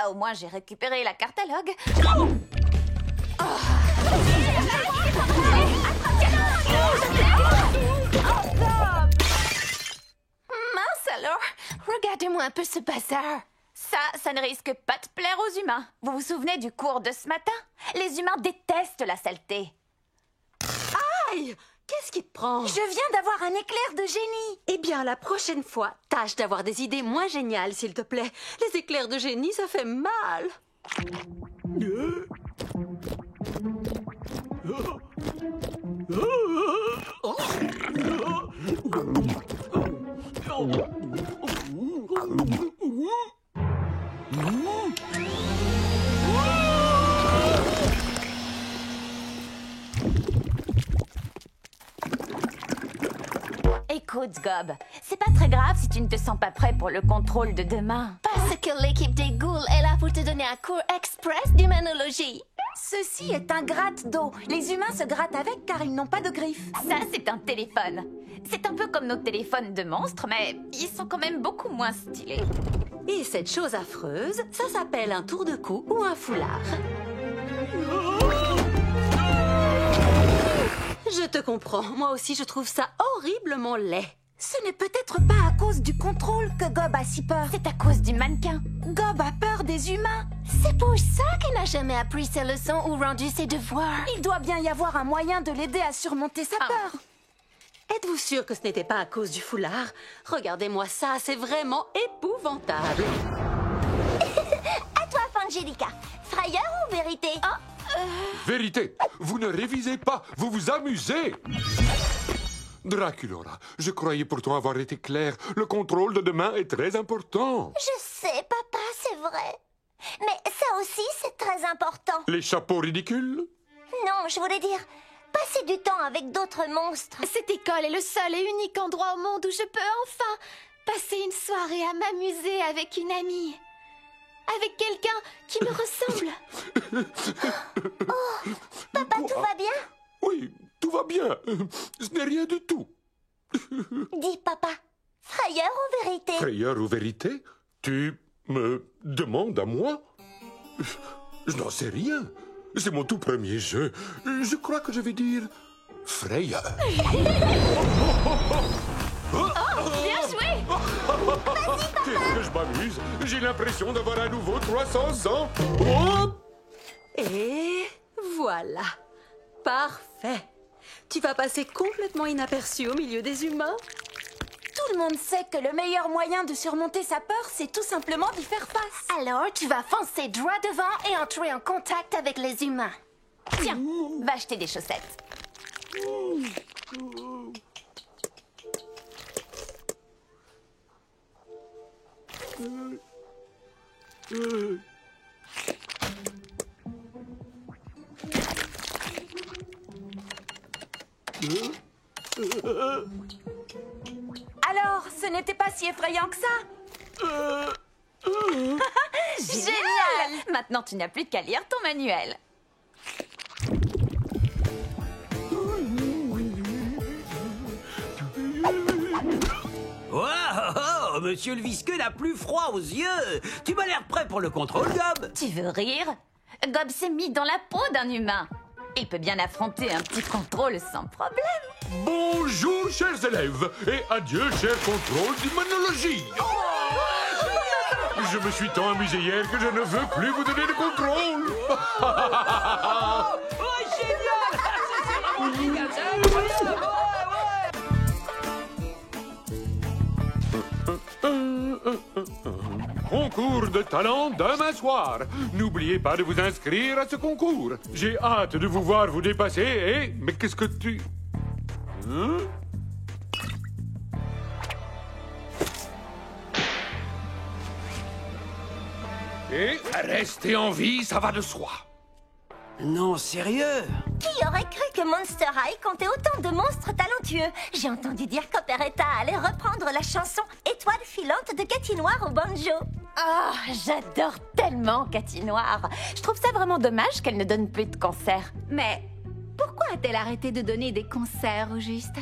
Au moins, j'ai récupéré la cartalogue. Mince alors. Regardez-moi un peu ce bazar. Ça ne risque pas de plaire aux humains. Vous vous souvenez du cours de ce matin? Les humains détestent la saleté. Aïe! Qu'est-ce qui te prend? Je viens d'avoir un éclair de génie. Eh bien, la prochaine fois, tâche d'avoir des idées moins géniales, s'il te plaît. Les éclairs de génie, ça fait mal. Écoute, Gob, c'est pas très grave si tu ne te sens pas prêt pour le contrôle de demain. Parce que l'équipe des ghouls est là pour te donner un cours express d'humanologie. Ceci est un gratte d'eau. Les humains se grattent avec car ils n'ont pas de griffes. Ça, c'est un téléphone. C'est un peu comme nos téléphones de monstres, mais ils sont quand même beaucoup moins stylés. Et cette chose affreuse, ça s'appelle un tour de cou ou un foulard. Je te comprends. Moi aussi, je trouve ça horriblement laid. Ce n'est peut-être pas à cause du contrôle que Gob a si peur. C'est à cause du mannequin. Gob a peur des humains. C'est pour ça qu'il n'a jamais appris ses leçons ou rendu ses devoirs. Il doit bien y avoir un moyen de l'aider à surmonter sa peur. Êtes-vous sûr que ce n'était pas à cause du foulard? Regardez-moi ça, c'est vraiment épouvantable. À toi, Fangelica. Frayeur ou vérité? Vérité, vous ne révisez pas, vous vous amusez. Draculaura, je croyais pourtant avoir été clair. Le contrôle de demain est très important. Je sais, papa, c'est vrai. Mais ça aussi, c'est très important. Les chapeaux ridicules? Non, je voulais dire passer du temps avec d'autres monstres. Cette école est le seul et unique endroit au monde où je peux enfin passer une soirée à m'amuser avec une amie. Avec quelqu'un qui me ressemble. Oh, papa, tout va bien? Oui, tout va bien. Ce n'est rien du tout. Dis, papa, frayeur ou vérité? Frayeur ou vérité? Tu me demandes à moi? Je n'en sais rien. C'est mon tout premier jeu. Je crois que je vais dire frayeur. Bien joué! Qu'est-ce que je m'amuse? J'ai l'impression d'avoir à nouveau 300 ans. Oh! Et voilà. Parfait. Tu vas passer complètement inaperçu au milieu des humains. Tout le monde sait que le meilleur moyen de surmonter sa peur, c'est tout simplement d'y faire face. Alors, tu vas foncer droit devant et entrer en contact avec les humains. Tiens, va acheter des chaussettes. Alors, ce n'était pas si effrayant que ça? Génial! Maintenant, tu n'as plus qu'à lire ton manuel. Oh, monsieur le visqueux n'a plus froid aux yeux. Tu m'as l'air prêt pour le contrôle, Gob. Tu veux rire? Gob s'est mis dans la peau d'un humain. Il peut bien affronter un petit contrôle sans problème. Bonjour, chers élèves, et adieu, cher contrôle d'humanologie. Je me suis tant amusé hier que je ne veux plus vous donner de contrôle. Oh, génial! C'est génial! Concours de talent demain soir. N'oubliez pas de vous inscrire à ce concours. J'ai hâte de vous voir vous dépasser et... Mais qu'est-ce que tu... Hein? Et rester en vie, ça va de soi. Non, sérieux? Qui aurait cru que Monster High comptait autant de monstres talentueux? J'ai entendu dire qu'Operetta allait reprendre la chanson Étoile filante de Cathy Noir au banjo. Ah, j'adore tellement Cathy Noir. Je trouve ça vraiment dommage qu'elle ne donne plus de concerts. Mais pourquoi a-t-elle arrêté de donner des concerts au juste?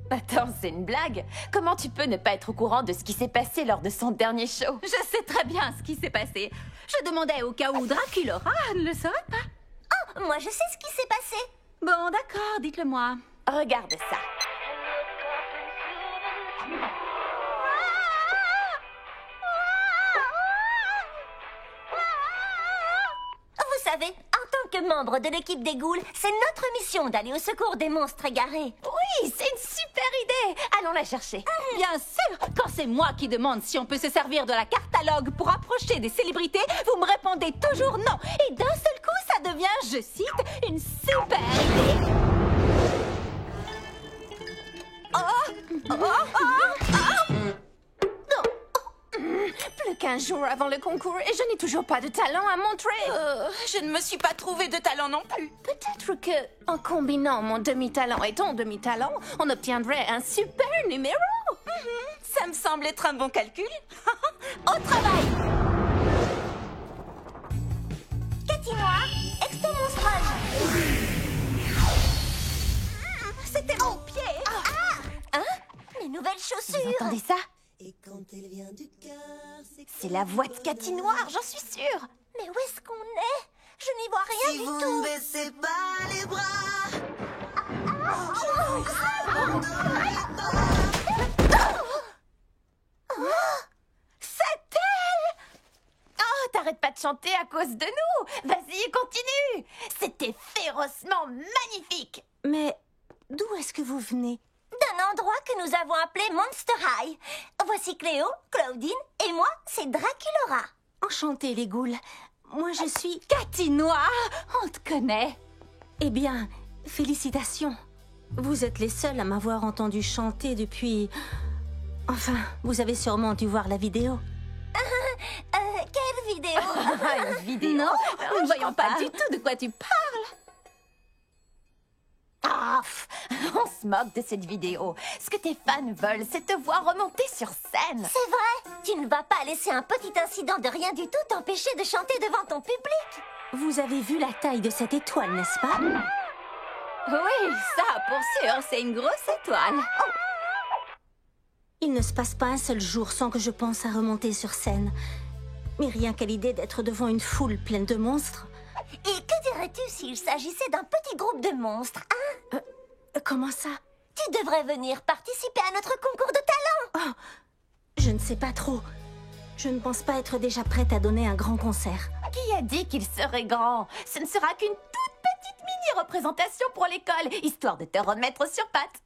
Attends, c'est une blague. Comment tu peux ne pas être au courant de ce qui s'est passé lors de son dernier show? Je sais très bien ce qui s'est passé. Je demandais au cas où Draculaura ne le saurait pas. Oh, moi je sais ce qui s'est passé. Bon, d'accord, dites-le-moi. Regarde ça. Vous savez, en tant que membre de l'équipe des ghouls, c'est notre mission d'aller au secours des monstres égarés. Oui, c'est une super idée. Allons la chercher. Bien sûr, quand c'est moi qui demande si on peut se servir de la catalogue pour approcher des célébrités, vous me répondez toujours non. Et d'un seul coup, ça devient, je cite, une super idée. Plus qu'un jour avant le concours et je n'ai toujours pas de talent à montrer. Je ne me suis pas trouvé de talent non plus. Peut-être que, en combinant mon demi-talent et ton demi-talent, on obtiendrait un super numéro. Ça me semble être un bon calcul. Au travail! Cathy Noir, Extomonstrum. C'était mon pied. Hein? Mes nouvelles chaussures. Vous entendez ça? Et quand elle vient du cœur, c'est la voix de Cathy Noir, j'en suis sûre. Mais où est-ce qu'on est? Je n'y vois rien si du vous tout. ne baissez pas les bras, C'est elle! Oh, t'arrêtes pas de chanter à cause de nous. Vas-y, continue. C'était férocement magnifique. Mais d'où est-ce que vous venez? D'un endroit que nous avons appelé Monster High. Voici Cléo, Claudine et moi, c'est Draculaura. Enchantée, les ghouls. Moi, je suis... Cathy Noir, on te connaît. Eh bien, félicitations. Vous êtes les seuls à m'avoir entendu chanter depuis... Enfin, vous avez sûrement dû voir la vidéo. Quelle vidéo? Une vidéo? Non, nous ne voyons pas du tout de quoi tu parles. Ah, on se moque de cette vidéo. Ce que tes fans veulent, c'est te voir remonter sur scène. C'est vrai. Tu ne vas pas laisser un petit incident de rien du tout t'empêcher de chanter devant ton public. Vous avez vu la taille de cette étoile, n'est-ce pas? Oui, ça, pour sûr, c'est une grosse étoile. Oh. Il ne se passe pas un seul jour sans que je pense à remonter sur scène. Mais rien qu'à l'idée d'être devant une foule pleine de monstres... Et que dirais-tu s'il s'agissait d'un petit groupe de monstres, hein? Comment ça? Tu devrais venir participer à notre concours de talent. Oh, je ne sais pas trop. Je ne pense pas être déjà prête à donner un grand concert. Qui a dit qu'il serait grand? Ce ne sera qu'une toute petite mini-représentation pour l'école, histoire de te remettre sur pattes.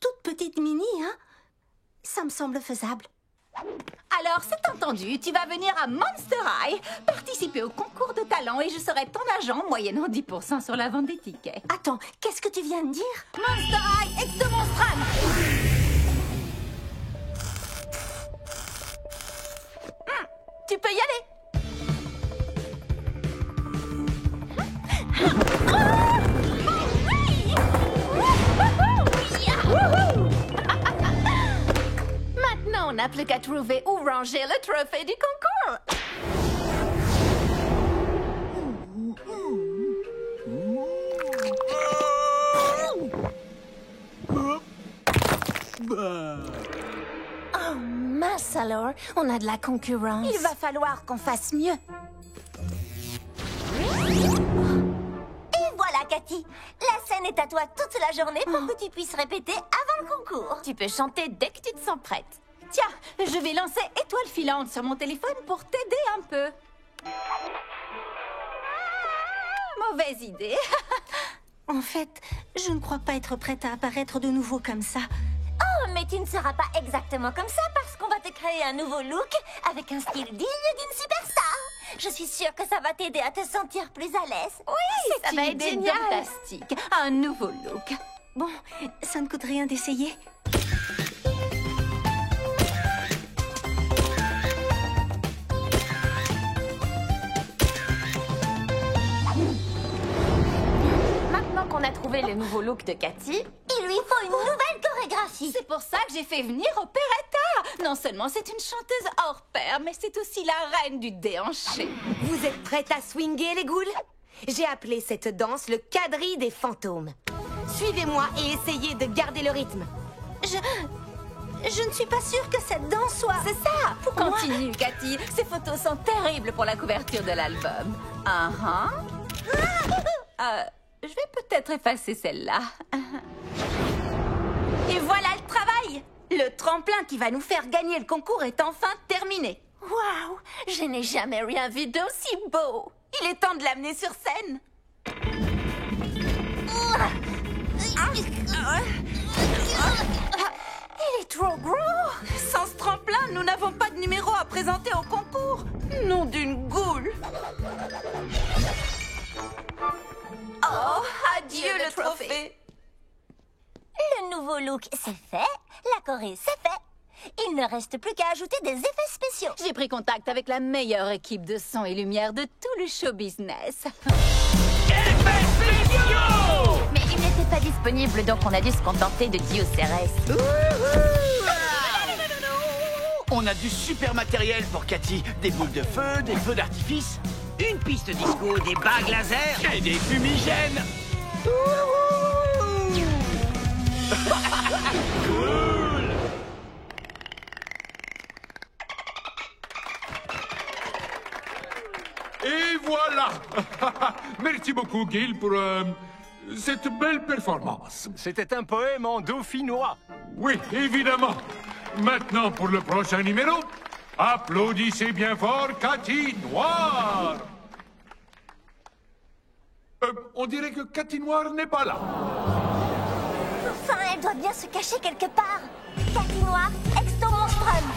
Toute petite mini, hein? Ça me semble faisable. Alors, c'est entendu, tu vas venir à Monster High, participer au concours de talent et je serai ton agent moyennant 10% sur la vente des tickets. Attends, qu'est-ce que tu viens de dire? Monster High, Extomonstrum! Tu peux y aller. Maintenant, on n'a plus qu'à trouver où ranger le trophée du concours. Oh, mince alors, on a de la concurrence. Il va falloir qu'on fasse mieux. Et voilà, Cathy. La scène est à toi toute la journée pour que tu puisses répéter avant le concours. Tu peux chanter dès que tu te sens prête. Tiens, je vais lancer Étoile filante sur mon téléphone pour t'aider un peu. Mauvaise idée. En fait, je ne crois pas être prête à apparaître de nouveau comme ça. Oh, mais tu ne seras pas exactement comme ça parce qu'on va te créer un nouveau look avec un style digne d'une superstar. Je suis sûre que ça va t'aider à te sentir plus à l'aise. Oui, c'est ça va une être idée génial. Fantastique. Un nouveau look. Bon, ça ne coûte rien d'essayer. Maintenant qu'on a trouvé le nouveau look de Cathy, il lui faut une nouvelle chorégraphie. C'est pour ça que j'ai fait venir Opéretta. Non seulement c'est une chanteuse hors pair, mais c'est aussi la reine du déhanché. Vous êtes prêtes à swinger, les ghouls? J'ai appelé cette danse le quadrille des fantômes. Suivez-moi et essayez de garder le rythme. Je ne suis pas sûre que cette danse soit... C'est ça. Pour moi. Continue, Cathy. Ces photos sont terribles pour la couverture de l'album. Je vais peut-être effacer celle-là. Et voilà le travail. Le tremplin qui va nous faire gagner le concours est enfin terminé. Waouh, je n'ai jamais rien vu d'aussi beau. Il est temps de l'amener sur scène. Il est trop gros. Sans ce tremplin, nous n'avons pas de numéro à présenter au concours. Nom d'une goule. Oh, adieu le trophée. Le nouveau look, c'est fait. La choré, c'est fait. Il ne reste plus qu'à ajouter des effets spéciaux. J'ai pris contact avec la meilleure équipe de son et lumière de tout le show business. mais il n'était pas disponible, donc on a dû se contenter de Dio Ceres. On a du super matériel pour Cathy. Des boules de feu, des feux d'artifice. Une piste disco, des bagues laser. Et des fumigènes. Cool. Et voilà. Merci beaucoup, Gil, pour cette belle performance. C'était un poème en dauphinois. Oui, évidemment. Maintenant, pour le prochain numéro, applaudissez bien fort Cathy Noir. On dirait que Cathy Noir n'est pas là. Enfin, elle doit bien se cacher quelque part. Cathy Noir, Exto Monstrum.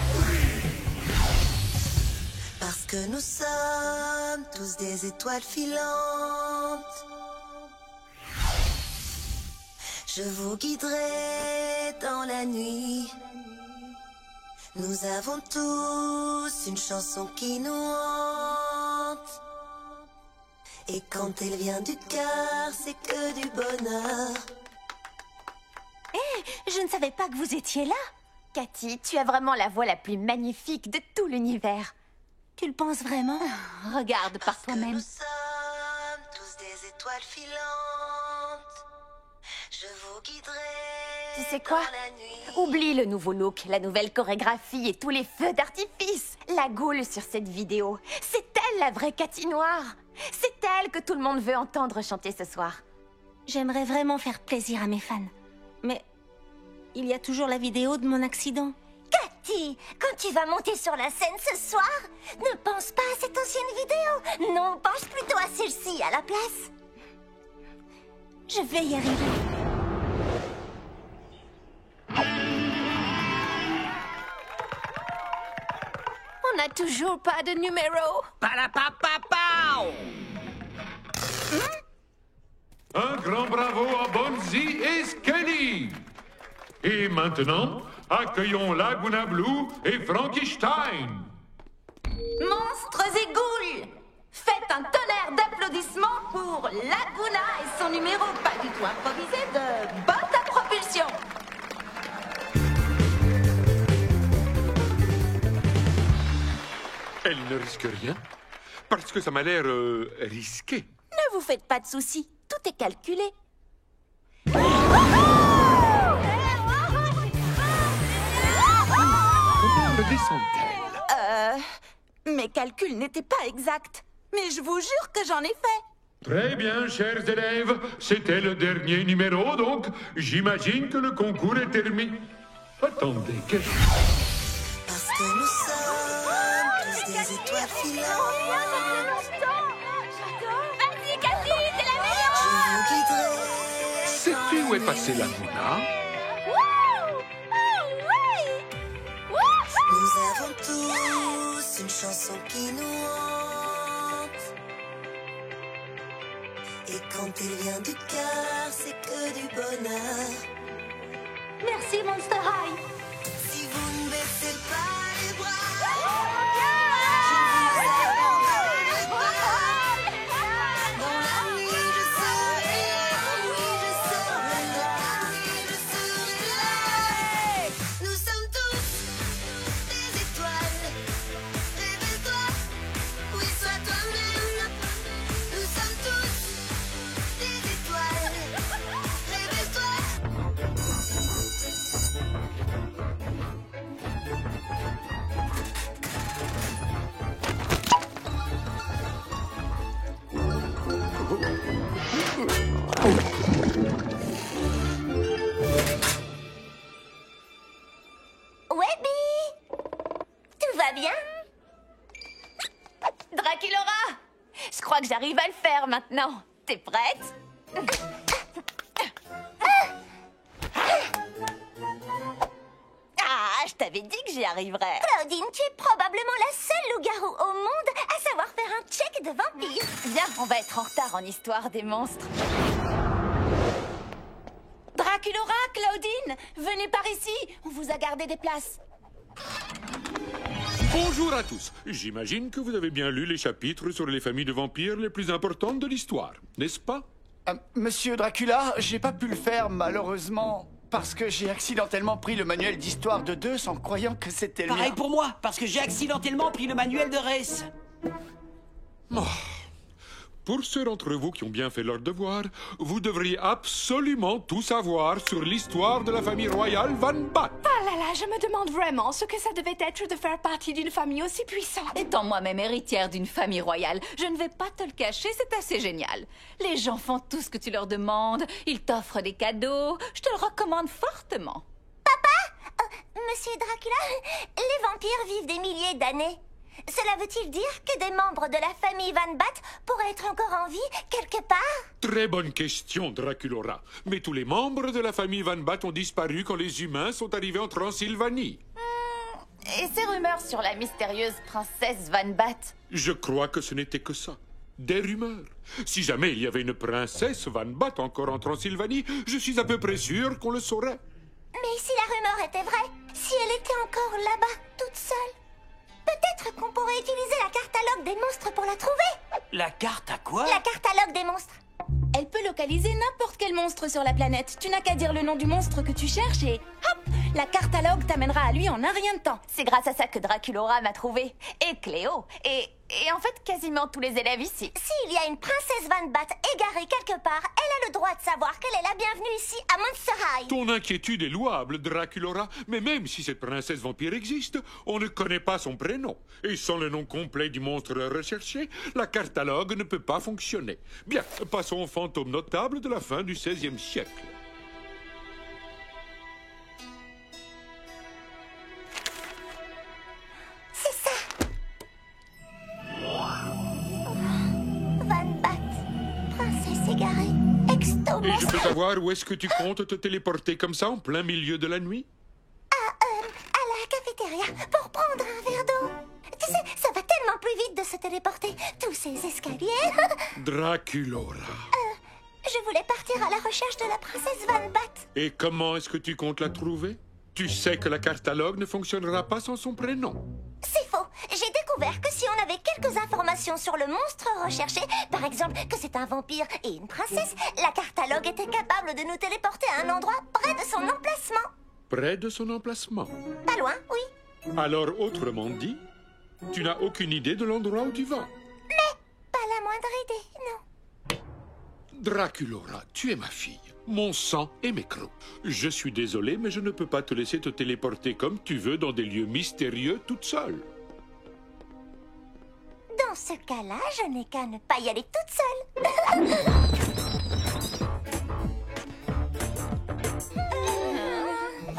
Parce que nous sommes tous des étoiles filantes. Je vous guiderai dans la nuit. Nous avons tous une chanson qui nous hante. Et quand elle vient du cœur, c'est que du bonheur. Je ne savais pas que vous étiez là. Cathy, tu as vraiment la voix la plus magnifique de tout l'univers. Tu le penses vraiment? Regarde par toi-même. Nous sommes tous des étoiles filantes. Je vous guiderai. Tu sais quoi? Oublie le nouveau look, la nouvelle chorégraphie et tous les feux d'artifice. La goule sur cette vidéo, c'est elle la vraie Cathy Noire. C'est elle que tout le monde veut entendre chanter ce soir. J'aimerais vraiment faire plaisir à mes fans. Mais il y a toujours la vidéo de mon accident. Cathy, quand tu vas monter sur la scène ce soir, ne pense pas à cette ancienne vidéo. Non, pense plutôt à celle-ci à la place. Je vais y arriver. On n'a toujours pas de numéro. Palapapapao. Un grand bravo à Bonzi et Skelly. Et maintenant, accueillons Laguna Blue et Frankenstein. Monstres et ghouls, faites un tonnerre d'applaudissements pour Laguna et son numéro pas du tout improvisé de botte à propulsion. Elle ne risque rien, parce que ça m'a l'air risqué. Ne vous faites pas de soucis, tout est calculé. Comment le descend-elle? Mes calculs n'étaient pas exacts, mais je vous jure que j'en ai fait. Très bien, chers élèves. C'était le dernier numéro, donc j'imagine que le concours est terminé. Attendez, qu'est-ce Parce que nous sommes tous des étoiles filantes. Vas-y, Cathy, c'est la meilleure. Je vous guiderai. Sais-tu où est passée Laguna? Nous tous une chanson qui nous hante. Et quand elle vient du cœur, c'est que du bonheur. Merci, Monster High. Si vous ne baissez pas les bras, Draculaura! Je crois que j'arrive à le faire maintenant. T'es prête? Ah, je t'avais dit que j'y arriverais. Claudine, tu es probablement la seule loup-garou au monde à savoir faire un check de vampire. Viens, on va être en retard en histoire des monstres. Draculaura, Claudine, venez par ici. On vous a gardé des places. Bonjour à tous. J'imagine que vous avez bien lu les chapitres sur les familles de vampires les plus importantes de l'histoire, n'est-ce pas? Monsieur Dracula, j'ai pas pu le faire malheureusement parce que j'ai accidentellement pris le manuel d'histoire de Deus en croyant que c'était le Pareil mien. pour moi, parce que j'ai accidentellement pris le manuel de Race. Oh. Pour ceux d'entre vous qui ont bien fait leur devoir, vous devriez absolument tout savoir sur l'histoire de la famille royale Van Bat. Ah là là, je me demande vraiment ce que ça devait être de faire partie d'une famille aussi puissante. Étant moi-même héritière d'une famille royale, je ne vais pas te le cacher, c'est assez génial. Les gens font tout ce que tu leur demandes, ils t'offrent des cadeaux, je te le recommande fortement. Monsieur Dracula, les vampires vivent des milliers d'années. Cela veut-il dire que des membres de la famille Van Bat pourraient être encore en vie quelque part? Très bonne question, Draculaura. Mais tous les membres de la famille Van Bat ont disparu quand les humains sont arrivés en Transylvanie. Et ces rumeurs sur la mystérieuse princesse Van Bat? Je crois que ce n'était que ça. Des rumeurs. Si jamais il y avait une princesse Van Bat encore en Transylvanie, je suis à peu près sûr qu'on le saurait. Mais si la rumeur était vraie, si elle était encore là-bas, toute seule, peut-être qu'on pourrait utiliser la catalogue des monstres pour la trouver. La carte à quoi? La catalogue des monstres. Elle peut localiser n'importe quel monstre sur la planète. Tu n'as qu'à dire le nom du monstre que tu cherches et hop, la cartalogue t'amènera à lui en un rien de temps. C'est grâce à ça que Draculaura m'a trouvé. Et Cléo. Et en fait, quasiment tous les élèves ici. S'il y a une princesse Van Bat égarée quelque part, elle a le droit de savoir qu'elle est la bienvenue ici à Monster High. Ton inquiétude est louable, Draculaura, mais même si cette princesse vampire existe, on ne connaît pas son prénom. Et sans le nom complet du monstre recherché, la cartalogue ne peut pas fonctionner. Bien, passons aux fantômes notables de la fin du XVIe siècle. C'est ça. Van Bat, princesse égarée, exto Et je monstre. peux savoir où est-ce que tu comptes te téléporter comme ça en plein milieu de la nuit? À la cafétéria pour prendre un verre d'eau. Tu sais, ça va tellement plus vite de se téléporter. Tous ces escaliers. Draculaura. Je voulais partir à la recherche de la princesse Van Bat. Et comment est-ce que tu comptes la trouver? Tu sais que la cartalogue ne fonctionnera pas sans son prénom. C'est faux. J'ai découvert que si on avait quelques informations sur le monstre recherché, par exemple que c'est un vampire et une princesse, la cartalogue était capable de nous téléporter à un endroit près de son emplacement. Près de son emplacement. Pas loin, oui. Alors, autrement dit, tu n'as aucune idée de l'endroit où tu vas. Mais pas la moindre idée, non. Draculaura, tu es ma fille, mon sang et mes crocs. Je suis désolé, mais je ne peux pas te laisser te téléporter comme tu veux dans des lieux mystérieux toute seule. Dans ce cas-là, je n'ai qu'à ne pas y aller toute seule.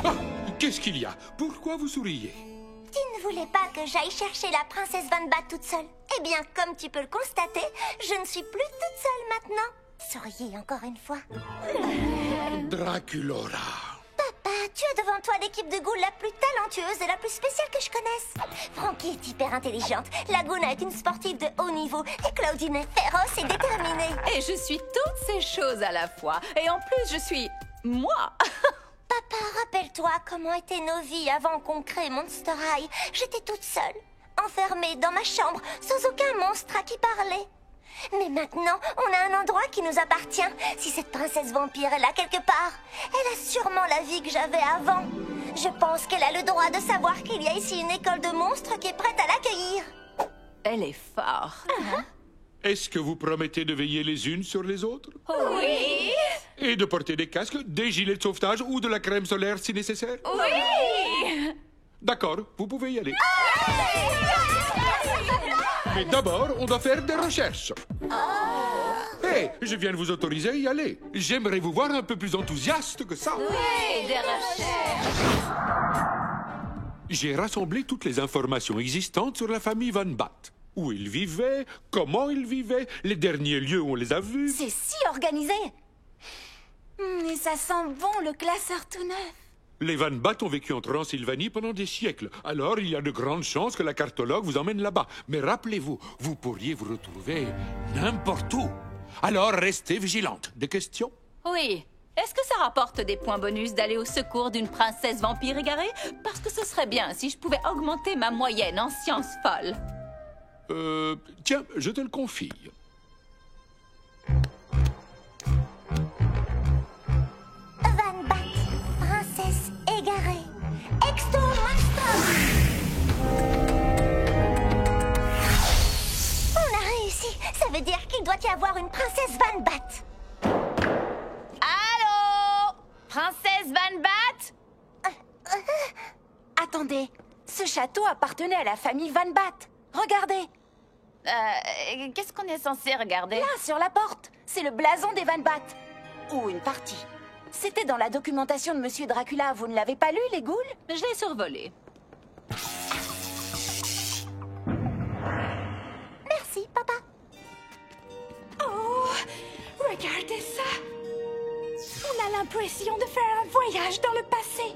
Ah, qu'est-ce qu'il y a? Pourquoi vous souriez? Tu ne voulais pas que j'aille chercher la princesse Van Bat toute seule. Eh bien, comme tu peux le constater, je ne suis plus toute seule maintenant. Souriez encore une fois. Draculaura. Papa, tu as devant toi l'équipe de ghouls la plus talentueuse et la plus spéciale que je connaisse. Frankie est hyper intelligente, Laguna est une sportive de haut niveau et Claudine est féroce et déterminée. Et je suis toutes ces choses à la fois. Et en plus, je suis... moi. Papa, rappelle-toi comment étaient nos vies avant qu'on crée Monster High. J'étais toute seule, enfermée dans ma chambre, sans aucun monstre à qui parler. Mais maintenant, on a un endroit qui nous appartient. Si cette princesse vampire est là quelque part, elle a sûrement la vie que j'avais avant. Je pense qu'elle a le droit de savoir qu'il y a ici une école de monstres qui est prête à l'accueillir. Elle est forte. Est-ce que vous promettez de veiller les unes sur les autres? Oui. Et de porter des casques, des gilets de sauvetage ou de la crème solaire si nécessaire? Oui. D'accord, vous pouvez y aller. Mais d'abord, on doit faire des recherches. Hé, je viens de vous autoriser à y aller. J'aimerais vous voir un peu plus enthousiaste que ça. Oui, des recherches. J'ai rassemblé toutes les informations existantes sur la famille Van Bat. Où ils vivaient, comment ils vivaient, les derniers lieux où on les a vus. C'est si organisé. Et ça sent bon, le classeur tout neuf. Les Van Bat ont vécu en Transylvanie pendant des siècles. Alors, il y a de grandes chances que la cartologue vous emmène là-bas. Mais rappelez-vous, vous pourriez vous retrouver n'importe où. Alors, restez vigilante. Des questions? Oui. Est-ce que ça rapporte des points bonus d'aller au secours d'une princesse vampire égarée? Parce que ce serait bien si je pouvais augmenter ma moyenne en sciences folles. Tiens, je te le confie. Van Bat, princesse égarée, Exto Monster. On a réussi. Ça veut dire qu'il doit y avoir une princesse Van Bat. Allô? Princesse Van Bat? Attendez, ce château appartenait à la famille Van Bat. Regardez. Qu'est-ce qu'on est censé regarder? Là, sur la porte. C'est le blason des Van Bat. Ou une partie. C'était dans la documentation de Monsieur Dracula. Vous ne l'avez pas lu, les ghouls? Je l'ai survolé. Merci, papa. Oh, regardez ça. On a l'impression de faire un voyage dans le passé.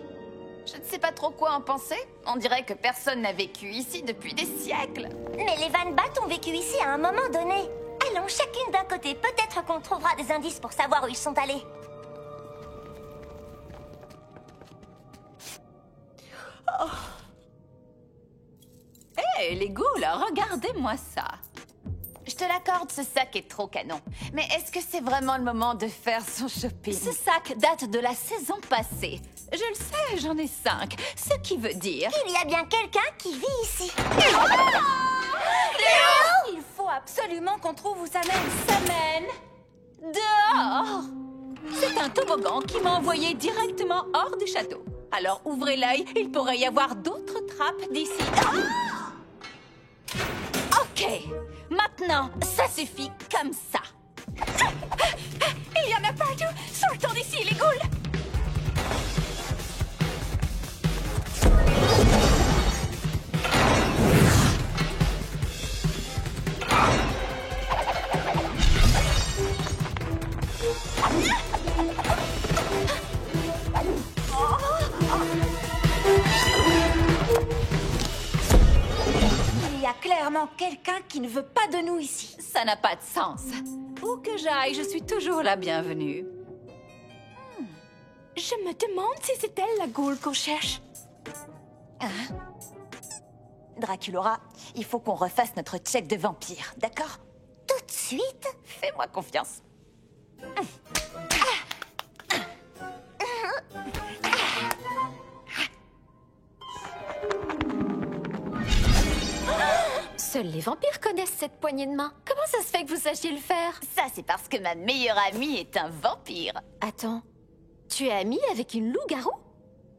Je ne sais pas trop quoi en penser. On dirait que personne n'a vécu ici depuis des siècles. Mais les Van Bat ont vécu ici à un moment donné. Allons chacune d'un côté. Peut-être qu'on trouvera des indices pour savoir où ils sont allés. Hé, les ghouls, regardez-moi ça. Je te l'accorde, ce sac est trop canon. Mais est-ce que c'est vraiment le moment de faire son shopping? Ce sac date de la saison passée. Je le sais, j'en ai 5. Ce qui veut dire... Il y a bien quelqu'un qui vit ici. Il faut absolument qu'on trouve où ça mène. Ça mène dehors. C'est un toboggan qui m'a envoyé directement hors du château. Alors ouvrez l'œil, il pourrait y avoir d'autres trappes d'ici. Ok, maintenant, ça suffit comme ça. Il y en a partout. Sortons d'ici, les ghouls. Il y a clairement quelqu'un qui ne veut pas de nous ici. Ça n'a pas de sens. Où que j'aille, je suis toujours la bienvenue. Je me demande si c'est elle la ghoul qu'on cherche. Draculora, il faut qu'on refasse notre check de vampire, d'accord? Tout de suite? Fais-moi confiance. Seuls les vampires connaissent cette poignée de main. Comment ça se fait que vous sachiez le faire? Ça, c'est parce que ma meilleure amie est un vampire. Attends, tu es amie avec une loup-garou?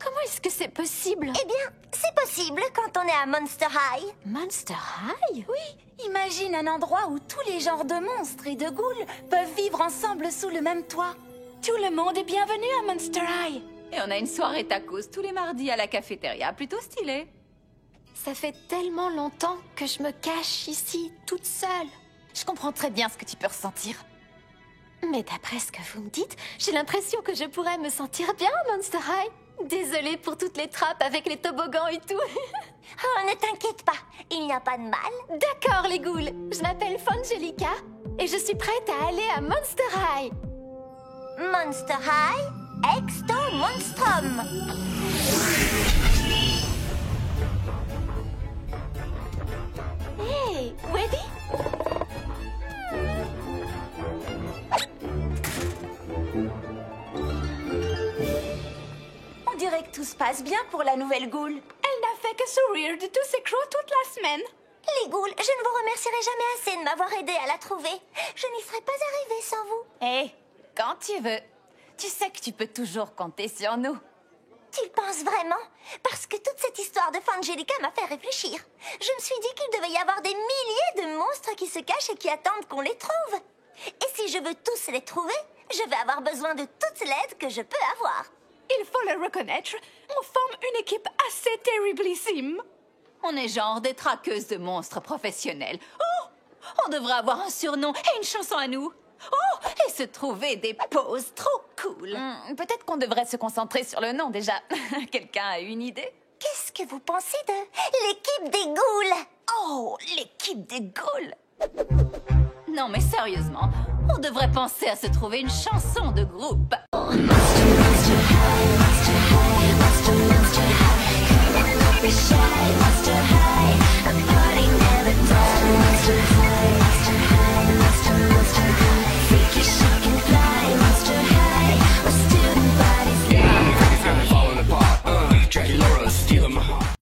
Comment est-ce que c'est possible? Eh bien, c'est possible quand on est à Monster High. Monster High? Oui, imagine un endroit où tous les genres de monstres et de ghouls peuvent vivre ensemble sous le même toit. Tout le monde est bienvenu à Monster High. Et on a une soirée tacos tous les mardis à la cafétéria, plutôt stylé. Ça fait tellement longtemps que je me cache ici, toute seule. Je comprends très bien ce que tu peux ressentir. Mais d'après ce que vous me dites, j'ai l'impression que je pourrais me sentir bien à Monster High. Désolée pour toutes les trappes avec les toboggans et tout. Oh, ne t'inquiète pas, il n'y a pas de mal. D'accord, les ghouls. Je m'appelle Fangelica et je suis prête à aller à Monster High. Monster High, Exto Monstrum. Hey, Weddy? On dirait que tout se passe bien pour la nouvelle Ghoul. Elle n'a fait que sourire de tous ses crocs toute la semaine. Les ghouls, je ne vous remercierai jamais assez de m'avoir aidé à la trouver. Je n'y serais pas arrivée sans vous. Hé, quand tu veux. Tu sais que tu peux toujours compter sur nous. Tu le penses vraiment? Parce que toute cette histoire de Fangelica m'a fait réfléchir. Je me suis dit qu'il devait y avoir des milliers de monstres qui se cachent et qui attendent qu'on les trouve. Et si je veux tous les trouver, je vais avoir besoin de toute l'aide que je peux avoir. Il faut le reconnaître, on forme une équipe assez terriblissime. On est genre des traqueuses de monstres professionnels. Oh! On devrait avoir un surnom et une chanson à nous. Oh! Et se trouver des poses trop cool. Peut-être qu'on devrait se concentrer sur le nom déjà. Quelqu'un a une idée? Qu'est-ce que vous pensez de l'équipe des ghouls? Oh, l'équipe des ghouls! Non mais sérieusement, on devrait penser à se trouver une chanson de groupe. Monster high, monster high, monster high.